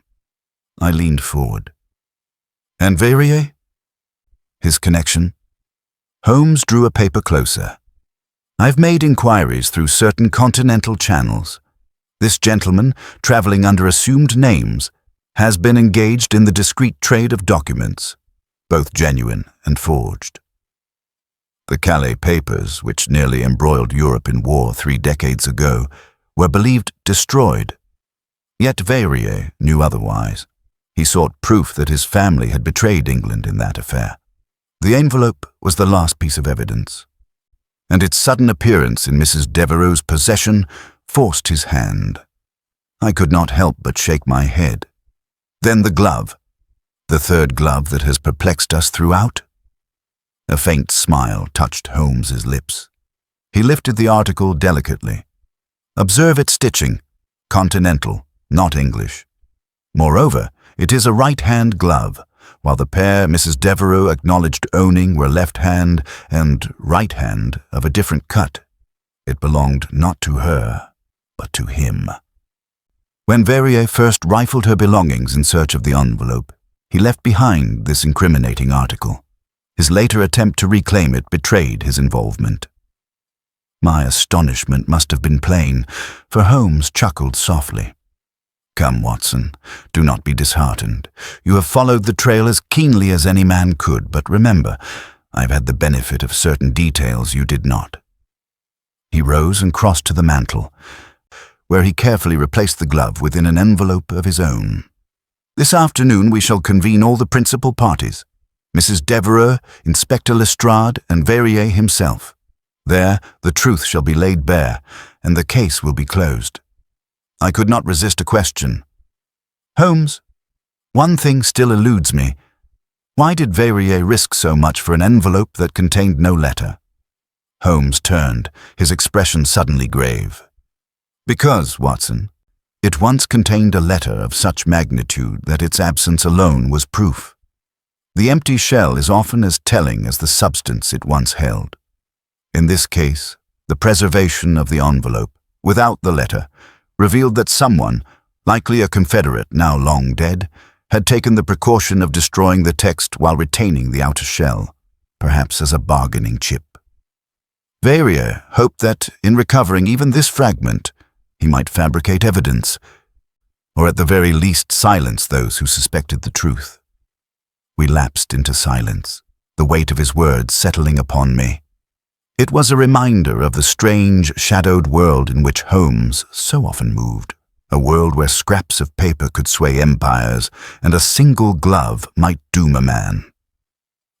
I leaned forward. And Verrier? His connection? Holmes drew a paper closer. I've made inquiries through certain continental channels. This gentleman, traveling under assumed names, has been engaged in the discreet trade of documents, both genuine and forged. The Calais papers, which nearly embroiled Europe in war 3 decades ago, were believed destroyed. Yet Verrier knew otherwise. He sought proof that his family had betrayed England in that affair. The envelope was the last piece of evidence, and its sudden appearance in Mrs. Devereux's possession forced his hand. I could not help but shake my head. Then the glove, the third glove that has perplexed us throughout. A faint smile touched Holmes's lips. He lifted the article delicately. Observe its stitching, continental, not English. Moreover, it is a right-hand glove, while the pair Mrs. Devereux acknowledged owning were left hand and right hand of a different cut. It belonged not to her, but to him. When Verrier first rifled her belongings in search of the envelope, he left behind this incriminating article. His later attempt to reclaim it betrayed his involvement. My astonishment must have been plain, for Holmes chuckled softly. Come, Watson, do not be disheartened. You have followed the trail as keenly as any man could, but remember, I've had the benefit of certain details you did not. He rose and crossed to the mantel, where he carefully replaced the glove within an envelope of his own. This afternoon we shall convene all the principal parties, Mrs. Devereux, Inspector Lestrade, and Verrier himself. There the truth shall be laid bare, and the case will be closed. I could not resist a question. Holmes, one thing still eludes me. Why did Verrier risk so much for an envelope that contained no letter? Holmes turned, his expression suddenly grave. Because, Watson, it once contained a letter of such magnitude that its absence alone was proof. The empty shell is often as telling as the substance it once held. In this case, the preservation of the envelope, without the letter, revealed that someone, likely a Confederate now long dead, had taken the precaution of destroying the text while retaining the outer shell, perhaps as a bargaining chip. Verrier hoped that, in recovering even this fragment, he might fabricate evidence, or at the very least silence those who suspected the truth. We lapsed into silence, the weight of his words settling upon me. It was a reminder of the strange, shadowed world in which Holmes so often moved, a world where scraps of paper could sway empires and a single glove might doom a man.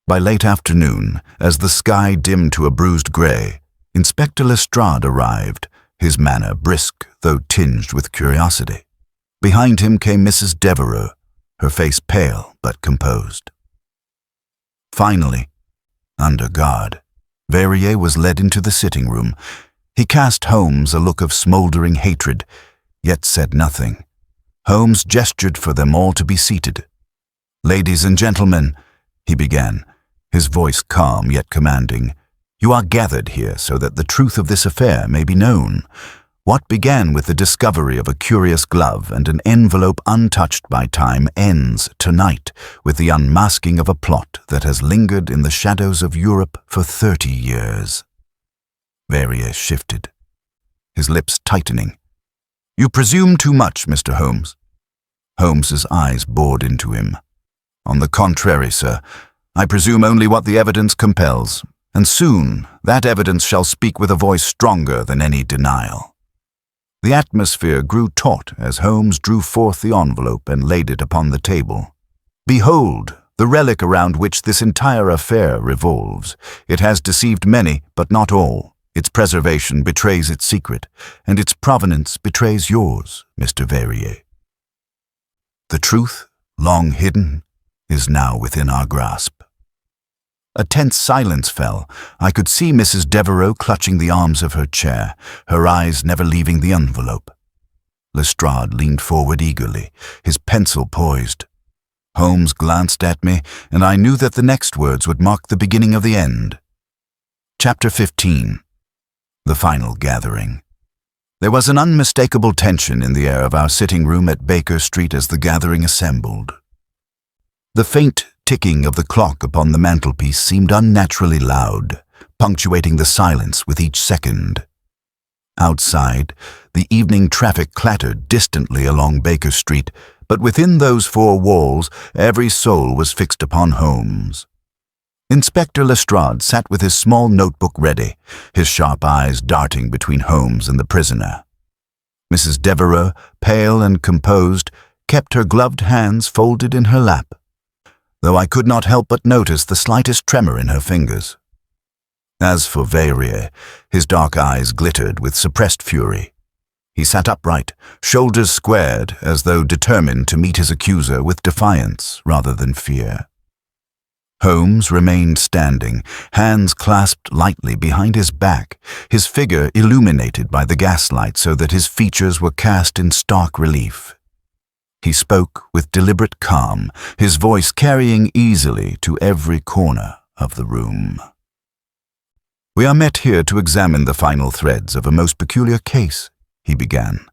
By late afternoon, as the sky dimmed to a bruised grey, Inspector Lestrade arrived, his manner brisk though tinged with curiosity. Behind him came Mrs. Devereux, her face pale but composed. Finally, under guard, Verrier was led into the sitting room. He cast Holmes a look of smouldering hatred, yet said nothing. Holmes gestured for them all to be seated. "Ladies and gentlemen," he began, his voice calm yet commanding, "you are gathered here so that the truth of this affair may be known. What began with the discovery of a curious glove and an envelope untouched by time ends tonight with the unmasking of a plot that has lingered in the shadows of Europe for 30 years. Verrier shifted, his lips tightening. "You presume too much, Mr. Holmes." Holmes's eyes bored into him. "On the contrary, sir, I presume only what the evidence compels, and soon that evidence shall speak with a voice stronger than any denial." The atmosphere grew taut as Holmes drew forth the envelope and laid it upon the table. "Behold, the relic around which this entire affair revolves. It has deceived many, but not all. Its preservation betrays its secret, and its provenance betrays yours, Mr. Verrier. The truth, long hidden, is now within our grasp." A tense silence fell. I could see Mrs. Devereux clutching the arms of her chair, her eyes never leaving the envelope. Lestrade leaned forward eagerly, his pencil poised. Holmes glanced at me, and I knew that the next words would mark the beginning of the end. Chapter 15. The Final Gathering. There was an unmistakable tension in the air of our sitting room at Baker Street as the gathering assembled. The faint ticking of the clock upon the mantelpiece seemed unnaturally loud, punctuating the silence with each second. Outside, the evening traffic clattered distantly along Baker Street, but within those four walls, every soul was fixed upon Holmes. Inspector Lestrade sat with his small notebook ready, his sharp eyes darting between Holmes and the prisoner. Mrs. Devereux, pale and composed, kept her gloved hands folded in her lap, though I could not help but notice the slightest tremor in her fingers. As for Verrier, his dark eyes glittered with suppressed fury. He sat upright, shoulders squared, as though determined to meet his accuser with defiance rather than fear. Holmes remained standing, hands clasped lightly behind his back, his figure illuminated by the gaslight so that his features were cast in stark relief. He spoke with deliberate calm, his voice carrying easily to every corner of the room. "We are met here to examine the final threads of a most peculiar case," he began.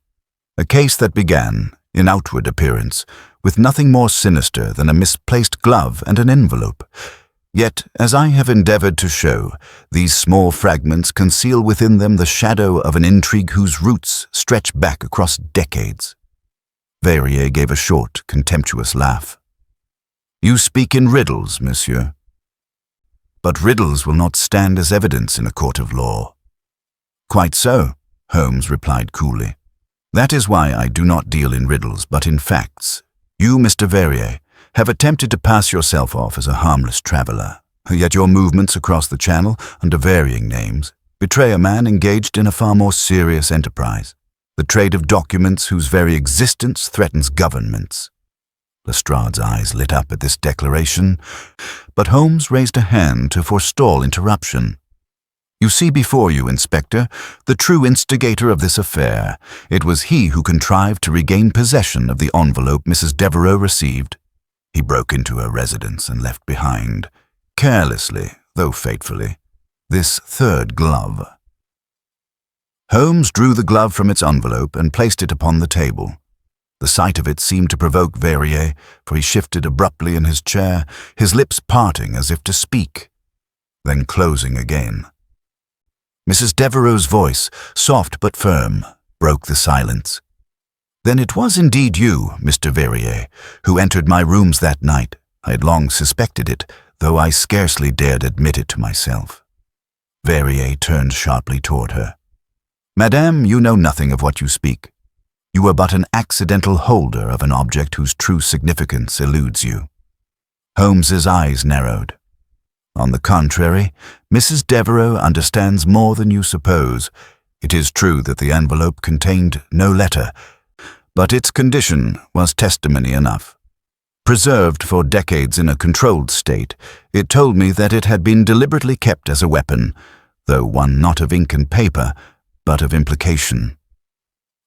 "A case that began, in outward appearance, with nothing more sinister than a misplaced glove and an envelope. Yet, as I have endeavored to show, these small fragments conceal within them the shadow of an intrigue whose roots stretch back across decades." Verrier gave a short, contemptuous laugh. "You speak in riddles, monsieur. But riddles will not stand as evidence in a court of law." "Quite so," Holmes replied coolly. "That is why I do not deal in riddles, but in facts. You, Mr. Verrier, have attempted to pass yourself off as a harmless traveler, yet your movements across the Channel, under varying names, betray a man engaged in a far more serious enterprise, the trade of documents whose very existence threatens governments." Lestrade's eyes lit up at this declaration, but Holmes raised a hand to forestall interruption. "You see before you, Inspector, the true instigator of this affair. It was he who contrived to regain possession of the envelope Mrs. Devereux received. He broke into her residence and left behind, carelessly, though fatefully, this third glove." Holmes drew the glove from its envelope and placed it upon the table. The sight of it seemed to provoke Verrier, for he shifted abruptly in his chair, his lips parting as if to speak, then closing again. Mrs. Devereux's voice, soft but firm, broke the silence. "Then it was indeed you, Mr. Verrier, who entered my rooms that night. I had long suspected it, though I scarcely dared admit it to myself." Verrier turned sharply toward her. "Madame, you know nothing of what you speak. You were but an accidental holder of an object whose true significance eludes you." Holmes's eyes narrowed. "On the contrary, Mrs. Devereux understands more than you suppose. It is true that the envelope contained no letter, but its condition was testimony enough. Preserved for decades in a controlled state, it told me that it had been deliberately kept as a weapon, though one not of ink and paper, but of implication."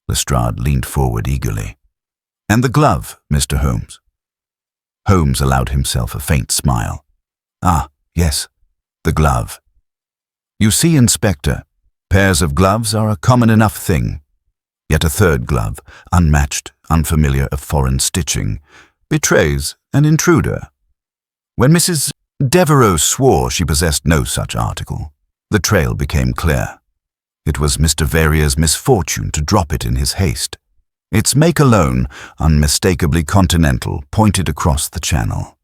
Lestrade leaned forward eagerly. "And the glove, Mr. Holmes?" Holmes allowed himself a faint smile. "Ah, yes, the glove. You see, Inspector, pairs of gloves are a common enough thing. Yet a third glove, unmatched, unfamiliar of foreign stitching, betrays an intruder. When Mrs. Devereux swore she possessed no such article, the trail became clear. It was Mr. Verrier's misfortune to drop it in his haste. Its make alone, unmistakably continental, pointed across the Channel."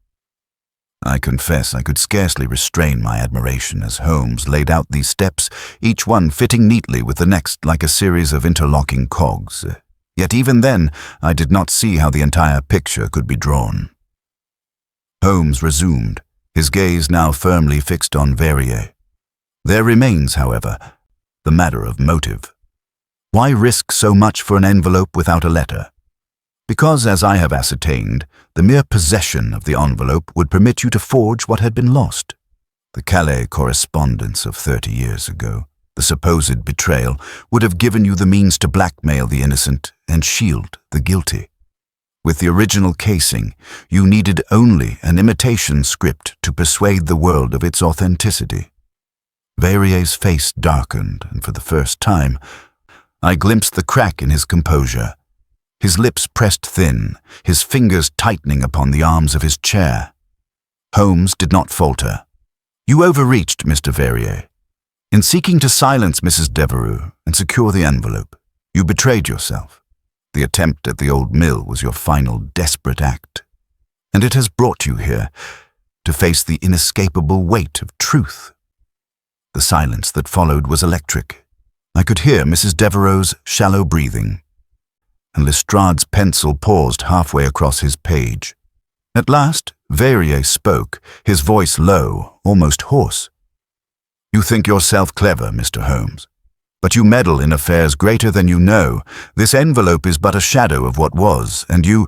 I confess I could scarcely restrain my admiration as Holmes laid out these steps, each one fitting neatly with the next like a series of interlocking cogs. Yet even then, I did not see how the entire picture could be drawn. Holmes resumed, his gaze now firmly fixed on Verrier. "There remains, however, the matter of motive. Why risk so much for an envelope without a letter? Because, as I have ascertained, the mere possession of the envelope would permit you to forge what had been lost. The Calais correspondence of 30 years ago, the supposed betrayal, would have given you the means to blackmail the innocent and shield the guilty. With the original casing, you needed only an imitation script to persuade the world of its authenticity." Verrier's face darkened, and for the first time, I glimpsed the crack in his composure. His lips pressed thin, his fingers tightening upon the arms of his chair. Holmes did not falter. "You overreached, Mr. Verrier. In seeking to silence Mrs. Devereux and secure the envelope, you betrayed yourself. The attempt at the old mill was your final desperate act, and it has brought you here to face the inescapable weight of truth." The silence that followed was electric. I could hear Mrs. Devereux's shallow breathing, and Lestrade's pencil paused halfway across his page. At last, Verrier spoke, his voice low, almost hoarse. "You think yourself clever, Mr. Holmes, but you meddle in affairs greater than you know. This envelope is but a shadow of what was, and you—"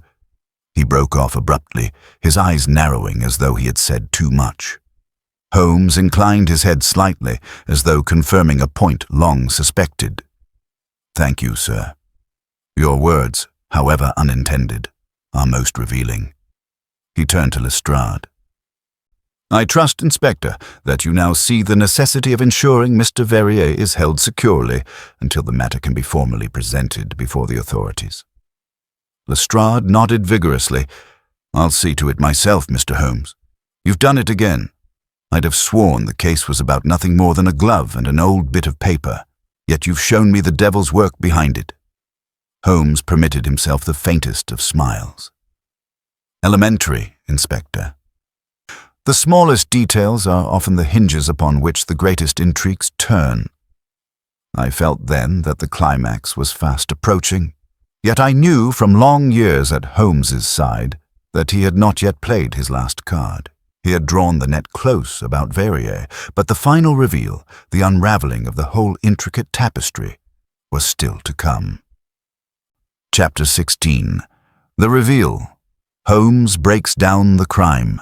He broke off abruptly, his eyes narrowing as though he had said too much. Holmes inclined his head slightly, as though confirming a point long suspected. "Thank you, sir. Your words, however unintended, are most revealing." He turned to Lestrade. "I trust, Inspector, that you now see the necessity of ensuring Mr. Verrier is held securely until the matter can be formally presented before the authorities." Lestrade nodded vigorously. "I'll see to it myself, Mr. Holmes. You've done it again. I'd have sworn the case was about nothing more than a glove and an old bit of paper, yet you've shown me the devil's work behind it." Holmes permitted himself the faintest of smiles. "Elementary, Inspector. The smallest details are often the hinges upon which the greatest intrigues turn. I felt then that the climax was fast approaching, yet I knew from long years at Holmes's side that he had not yet played his last card. He had drawn the net close about Verrier, but the final reveal, the unraveling of the whole intricate tapestry, was still to come. Chapter 16. The Reveal. Holmes breaks down the crime.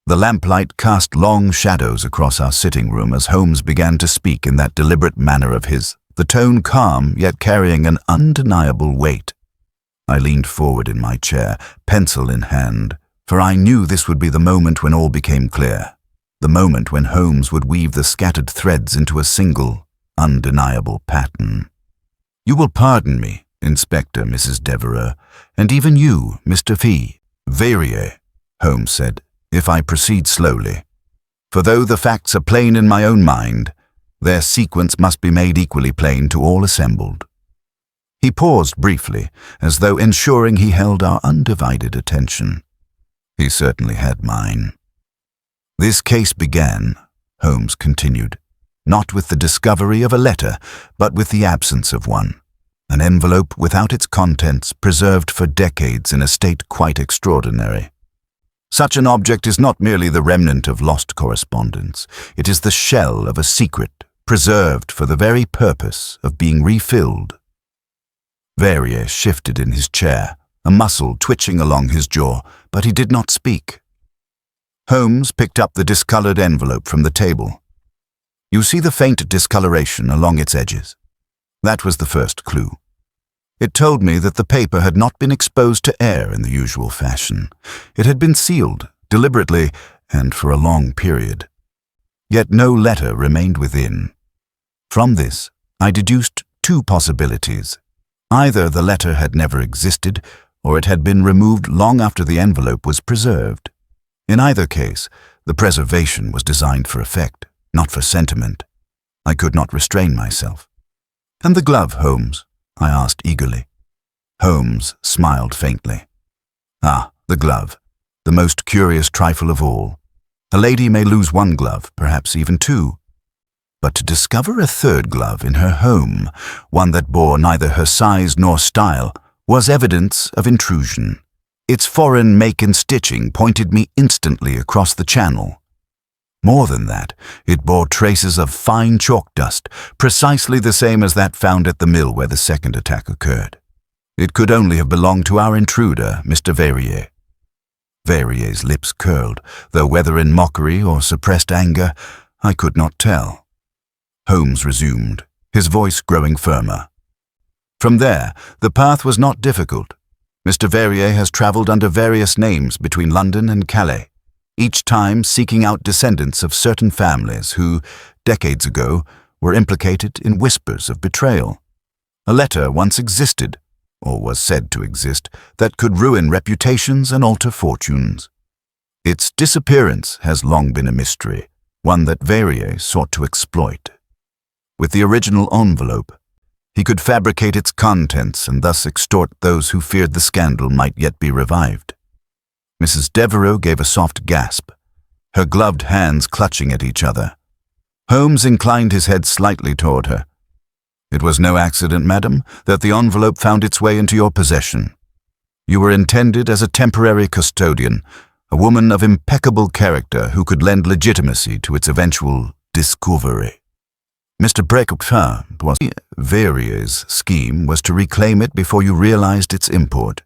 The lamplight cast long shadows across our sitting room as Holmes began to speak in that deliberate manner of his, the tone calm yet carrying an undeniable weight. I leaned forward in my chair, pencil in hand, for I knew this would be the moment when all became clear, the moment when Holmes would weave the scattered threads into a single, undeniable pattern. "You will pardon me, Inspector Mrs. Devereux, and even you, Mr. Verrier," Holmes said, "if I proceed slowly. For though the facts are plain in my own mind, their sequence must be made equally plain to all assembled." He paused briefly, as though ensuring he held our undivided attention. He certainly had mine. "This case began," Holmes continued, "not with the discovery of a letter, but with the absence of one. An envelope without its contents preserved for decades in a state quite extraordinary. Such an object is not merely the remnant of lost correspondence. It is the shell of a secret, preserved for the very purpose of being refilled." Verrier shifted in his chair, a muscle twitching along his jaw, but he did not speak. Holmes picked up the discolored envelope from the table. "You see the faint discoloration along its edges? That was the first clue. It told me that the paper had not been exposed to air in the usual fashion. It had been sealed, deliberately, and for a long period. Yet no letter remained within. From this, I deduced two possibilities. Either the letter had never existed, or it had been removed long after the envelope was preserved. In either case, the preservation was designed for effect, not for sentiment. I could not restrain myself. "And the glove, Holmes?" I asked eagerly. Holmes smiled faintly. "Ah, the glove, the most curious trifle of all. A lady may lose one glove, perhaps even two. But to discover a third glove in her home, one that bore neither her size nor style, was evidence of intrusion. Its foreign make and stitching pointed me instantly across the channel. More than that, it bore traces of fine chalk dust, precisely the same as that found at the mill where the second attack occurred. It could only have belonged to our intruder, Mr. Verrier." Verrier's lips curled, though whether in mockery or suppressed anger, I could not tell. Holmes resumed, his voice growing firmer. "From there, the path was not difficult. Mr. Verrier has travelled under various names between London and Calais, each time seeking out descendants of certain families who, decades ago, were implicated in whispers of betrayal. A letter once existed, or was said to exist, that could ruin reputations and alter fortunes. Its disappearance has long been a mystery, one that Verrier sought to exploit. With the original envelope, he could fabricate its contents and thus extort those who feared the scandal might yet be revived. Mrs. Devereux gave a soft gasp, her gloved hands clutching at each other. Holmes inclined his head slightly toward her. "It was no accident, madam, that the envelope found its way into your possession. You were intended as a temporary custodian, a woman of impeccable character who could lend legitimacy to its eventual discovery. Mr. Brécourt was Verrier's scheme was to reclaim it before you realized its import.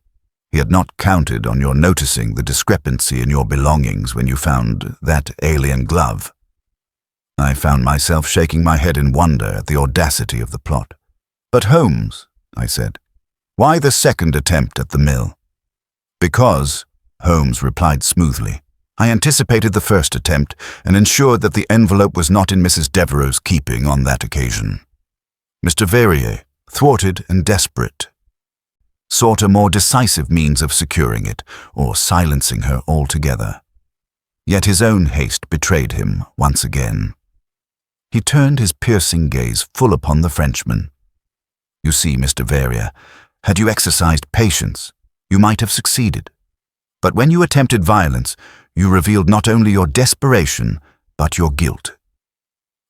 He had not counted on your noticing the discrepancy in your belongings when you found that alien glove." I found myself shaking my head in wonder at the audacity of the plot. "But Holmes," I said, "why the second attempt at the mill?" "Because," Holmes replied smoothly, "I anticipated the first attempt and ensured that the envelope was not in Mrs. Devereux's keeping on that occasion. Mr. Verrier, thwarted and desperate, sought a more decisive means of securing it or silencing her altogether. Yet his own haste betrayed him once again." He turned his piercing gaze full upon the Frenchman. "You see, Mr. Verrier, had you exercised patience, you might have succeeded. But when you attempted violence, you revealed not only your desperation, but your guilt."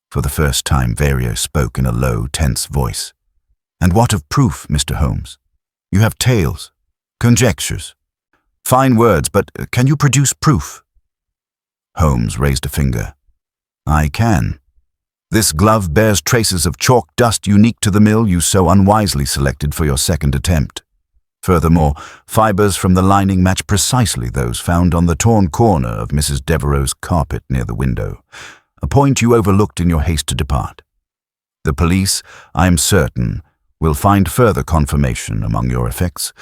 For the first time, Verrier spoke in a low, tense voice. "And what of proof, Mr. Holmes? You have tales, conjectures, fine words, but can you produce proof?" Holmes raised a finger. "I can. This glove bears traces of chalk dust unique to the mill you so unwisely selected for your second attempt. Furthermore, fibers from the lining match precisely those found on the torn corner of Mrs. Devereux's carpet near the window, a point you overlooked in your haste to depart. The police, I am certain, will find further confirmation among your effects,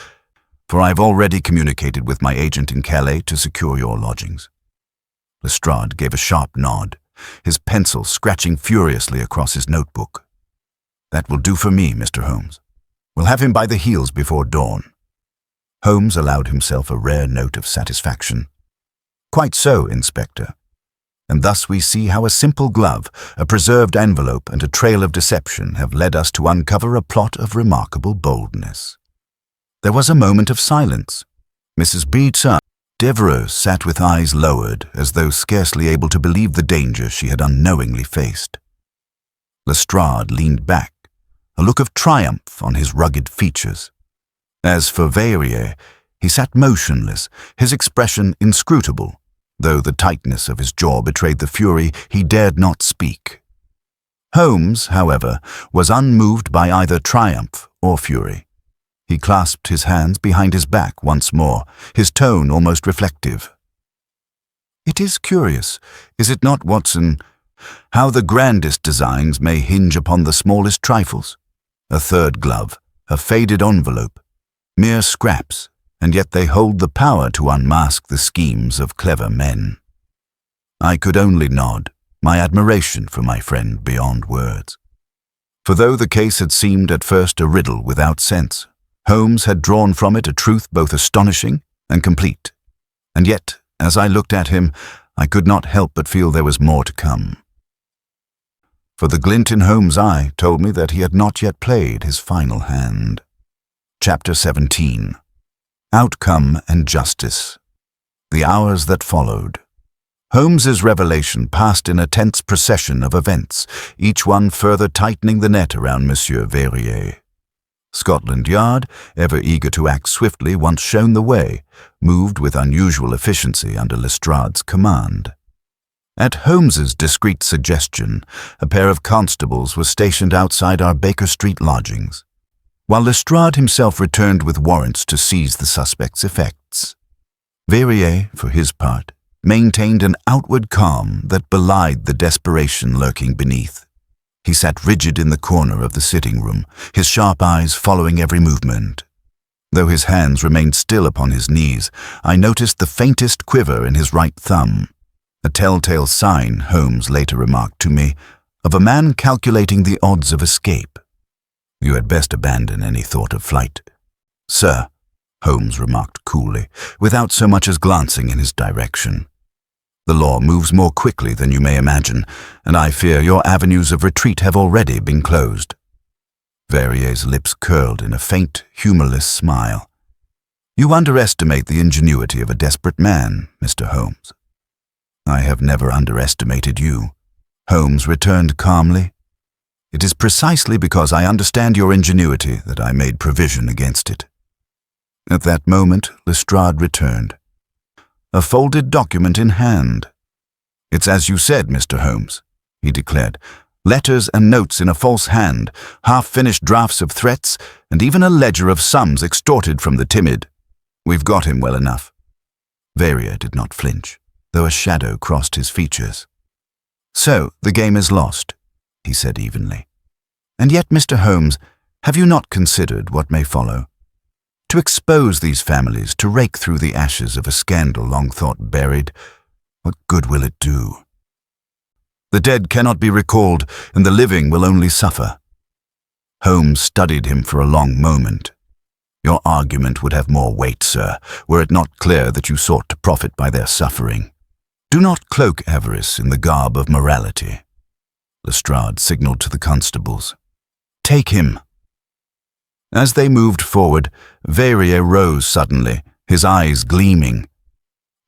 for I have already communicated with my agent in Calais to secure your lodgings." Lestrade gave a sharp nod, his pencil scratching furiously across his notebook. "That will do for me, Mr. Holmes. We'll have him by the heels before dawn." Holmes allowed himself a rare note of satisfaction. "Quite so, Inspector. And thus we see how a simple glove, a preserved envelope, and a trail of deception have led us to uncover a plot of remarkable boldness." There was a moment of silence. Mrs. Devereux sat with eyes lowered, as though scarcely able to believe the danger she had unknowingly faced. Lestrade leaned back, a look of triumph on his rugged features. As for Verrier, he sat motionless, his expression inscrutable, though the tightness of his jaw betrayed the fury he dared not speak. Holmes, however, was unmoved by either triumph or fury. He clasped his hands behind his back once more, his tone almost reflective. "It is curious, is it not, Watson, how the grandest designs may hinge upon the smallest trifles? A third glove, a faded envelope, mere scraps, and yet they hold the power to unmask the schemes of clever men." I could only nod, my admiration for my friend beyond words. For though the case had seemed at first a riddle without sense, Holmes had drawn from it a truth both astonishing and complete. And yet, as I looked at him, I could not help but feel there was more to come. For the glint in Holmes' eye told me that he had not yet played his final hand. Chapter 17. Outcome and Justice. The hours that followed. Holmes's revelation passed in a tense procession of events, each one further tightening the net around Monsieur Verrier. Scotland Yard, ever eager to act swiftly once shown the way, moved with unusual efficiency under Lestrade's command. At Holmes's discreet suggestion, a pair of constables were stationed outside our Baker Street lodgings, while Lestrade himself returned with warrants to seize the suspect's effects. Verrier, for his part, maintained an outward calm that belied the desperation lurking beneath. He sat rigid in the corner of the sitting room, his sharp eyes following every movement. Though his hands remained still upon his knees, I noticed the faintest quiver in his right thumb, a telltale sign, Holmes later remarked to me, of a man calculating the odds of escape. You had best abandon any thought of flight. Sir, Holmes remarked coolly, without so much as glancing in his direction. The law moves more quickly than you may imagine, and I fear your avenues of retreat have already been closed. Verrier's lips curled in a faint, humorless smile. You underestimate the ingenuity of a desperate man, Mr. Holmes. I have never underestimated you, Holmes returned calmly. It is precisely because I understand your ingenuity that I made provision against it. At that moment, Lestrade returned, a folded document in hand. It's as you said, Mr. Holmes, he declared. Letters and notes in a false hand, half-finished drafts of threats, and even a ledger of sums extorted from the timid. We've got him well enough. Verrier did not flinch, though a shadow crossed his features. So, the game is lost, he said evenly. And yet, Mr. Holmes, have you not considered what may follow? To expose these families, to rake through the ashes of a scandal long thought buried, what good will it do? The dead cannot be recalled, and the living will only suffer. Holmes studied him for a long moment. Your argument would have more weight, sir, were it not clear that you sought to profit by their suffering. Do not cloak avarice in the garb of morality. Lestrade signaled to the constables. Take him. As they moved forward, Verrier rose suddenly, his eyes gleaming.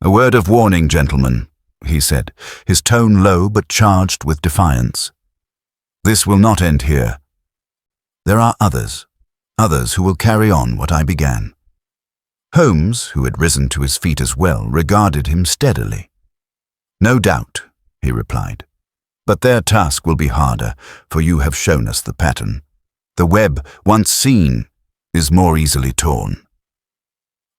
A word of warning, gentlemen, he said, his tone low but charged with defiance. This will not end here. There are others who will carry on what I began. Holmes, who had risen to his feet as well, regarded him steadily. No doubt, he replied, but their task will be harder, for you have shown us the pattern. The web, once seen, is more easily torn.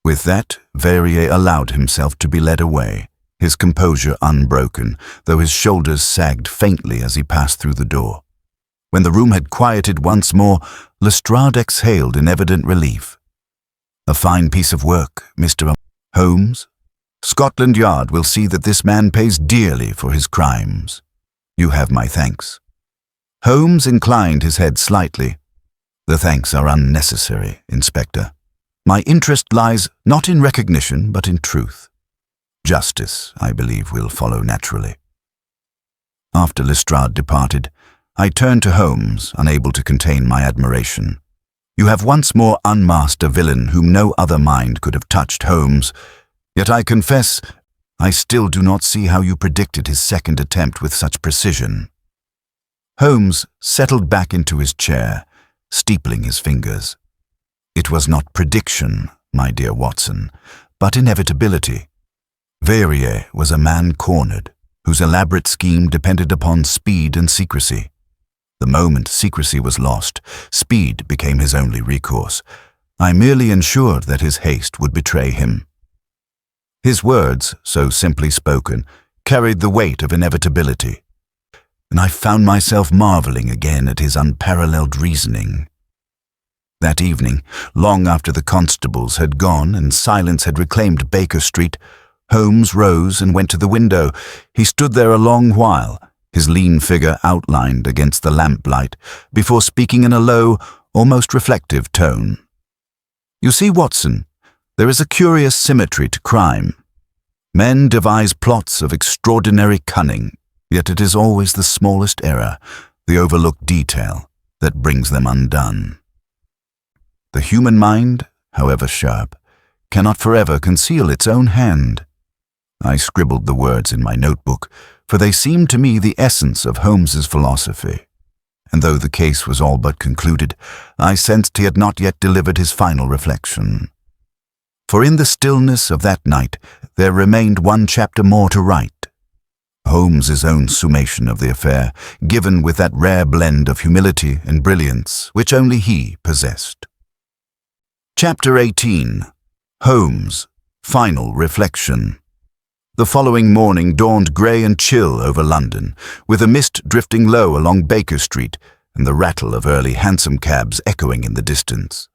With that, Verrier allowed himself to be led away, his composure unbroken, though his shoulders sagged faintly as he passed through the door. When the room had quieted once more, Lestrade exhaled in evident relief. A fine piece of work, Mr. Holmes. Scotland Yard will see that this man pays dearly for his crimes. You have my thanks. Holmes inclined his head slightly. The thanks are unnecessary, Inspector. My interest lies not in recognition, but in truth. Justice, I believe, will follow naturally. After Lestrade departed, I turned to Holmes, unable to contain my admiration. You have once more unmasked a villain whom no other mind could have touched, Holmes. Yet I confess, I still do not see how you predicted his second attempt with such precision. Holmes settled back into his chair, steepling his fingers. It was not prediction, my dear Watson, but inevitability. Verrier was a man cornered, whose elaborate scheme depended upon speed and secrecy. The moment secrecy was lost, speed became his only recourse. I merely ensured that his haste would betray him. His words, so simply spoken, carried the weight of inevitability, and I found myself marveling again at his unparalleled reasoning. That evening, long after the constables had gone and silence had reclaimed Baker Street, Holmes rose and went to the window. He stood there a long while, his lean figure outlined against the lamplight, before speaking in a low, almost reflective tone. You see, Watson, there is a curious symmetry to crime. Men devise plots of extraordinary cunning, yet it is always the smallest error, the overlooked detail, that brings them undone. The human mind, however sharp, cannot forever conceal its own hand. I scribbled the words in my notebook, for they seemed to me the essence of Holmes's philosophy. And though the case was all but concluded, I sensed he had not yet delivered his final reflection. For in the stillness of that night there remained one chapter more to write. Holmes's own summation of the affair, given with that rare blend of humility and brilliance which only he possessed. Chapter 18. Holmes. Final Reflection. The following morning dawned grey and chill over London, with a mist drifting low along Baker Street and the rattle of early hansom cabs echoing in the distance.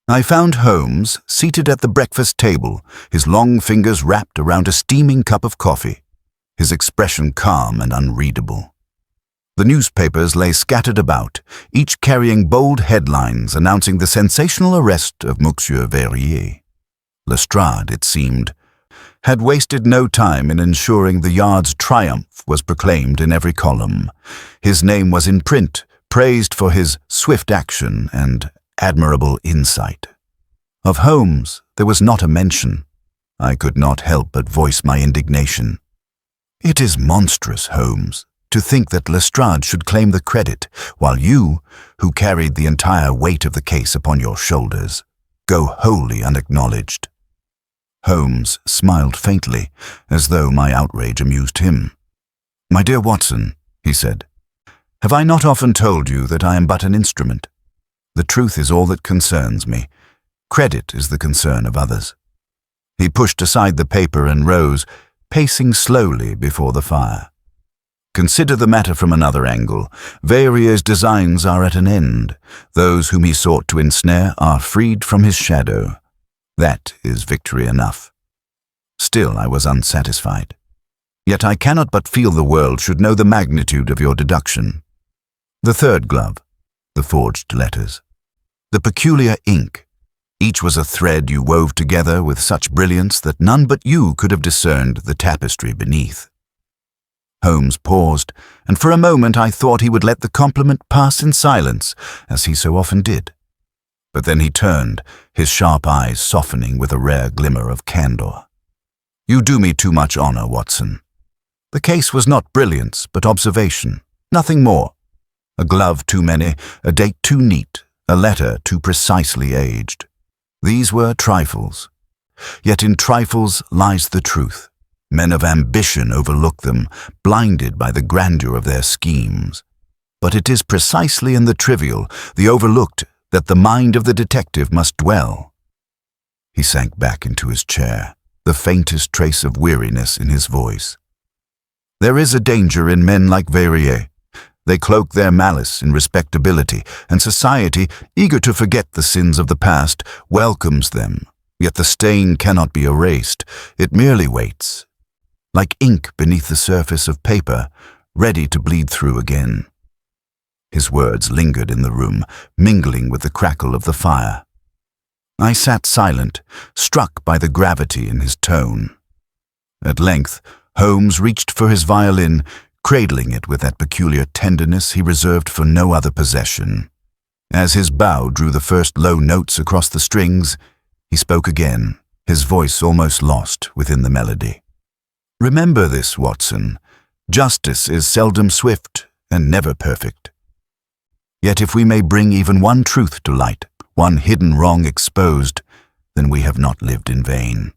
I found Holmes seated at the breakfast table, his long fingers wrapped around a steaming cup of coffee, his expression calm and unreadable. The newspapers lay scattered about, each carrying bold headlines announcing the sensational arrest of Monsieur Verrier. Lestrade, it seemed, had wasted no time in ensuring the Yard's triumph was proclaimed in every column. His name was in print, praised for his swift action and admirable insight. Of Holmes there was not a mention. I could not help but voice my indignation. "It is monstrous, Holmes, to think that Lestrade should claim the credit, while you, who carried the entire weight of the case upon your shoulders, go wholly unacknowledged." Holmes smiled faintly, as though my outrage amused him. "My dear Watson," he said, "have I not often told you that I am but an instrument? The truth is all that concerns me. Credit is the concern of others." He pushed aside the paper and rose, pacing slowly before the fire. "Consider the matter from another angle. Verrier's designs are at an end. Those whom he sought to ensnare are freed from his shadow. That is victory enough." Still I was unsatisfied. "Yet I cannot but feel the world should know the magnitude of your deduction. The third glove, the forged letters, the peculiar ink, each was a thread you wove together with such brilliance that none but you could have discerned the tapestry beneath." Holmes paused, and for a moment I thought he would let the compliment pass in silence, as he so often did. But then he turned, his sharp eyes softening with a rare glimmer of candor. "You do me too much honor, Watson. The case was not brilliance, but observation, nothing more. A glove too many, a date too neat, a letter too precisely aged. These were trifles. Yet in trifles lies the truth. Men of ambition overlook them, blinded by the grandeur of their schemes. But it is precisely in the trivial, the overlooked, that the mind of the detective must dwell." He sank back into his chair, the faintest trace of weariness in his voice. "There is a danger in men like Verrier. They cloak their malice in respectability, and society, eager to forget the sins of the past, welcomes them. Yet the stain cannot be erased. It merely waits, like ink beneath the surface of paper, ready to bleed through again." His words lingered in the room, mingling with the crackle of the fire. I sat silent, struck by the gravity in his tone. At length, Holmes reached for his violin, cradling it with that peculiar tenderness he reserved for no other possession. As his bow drew the first low notes across the strings, he spoke again, his voice almost lost within the melody. "Remember this, Watson. Justice is seldom swift and never perfect. Yet if we may bring even one truth to light, one hidden wrong exposed, then we have not lived in vain."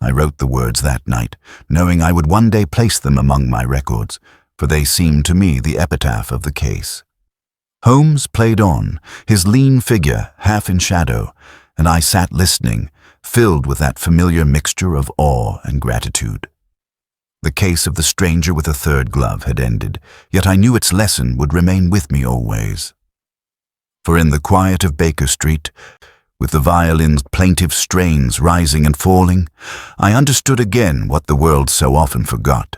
I wrote the words that night, knowing I would one day place them among my records, for they seemed to me the epitaph of the case. Holmes played on, his lean figure half in shadow, and I sat listening, filled with that familiar mixture of awe and gratitude. The case of the stranger with a third glove had ended, yet I knew its lesson would remain with me always. For in the quiet of Baker Street, with the violin's plaintive strains rising and falling, I understood again what the world so often forgot,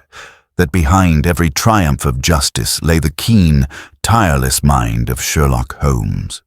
that behind every triumph of justice lay the keen, tireless mind of Sherlock Holmes.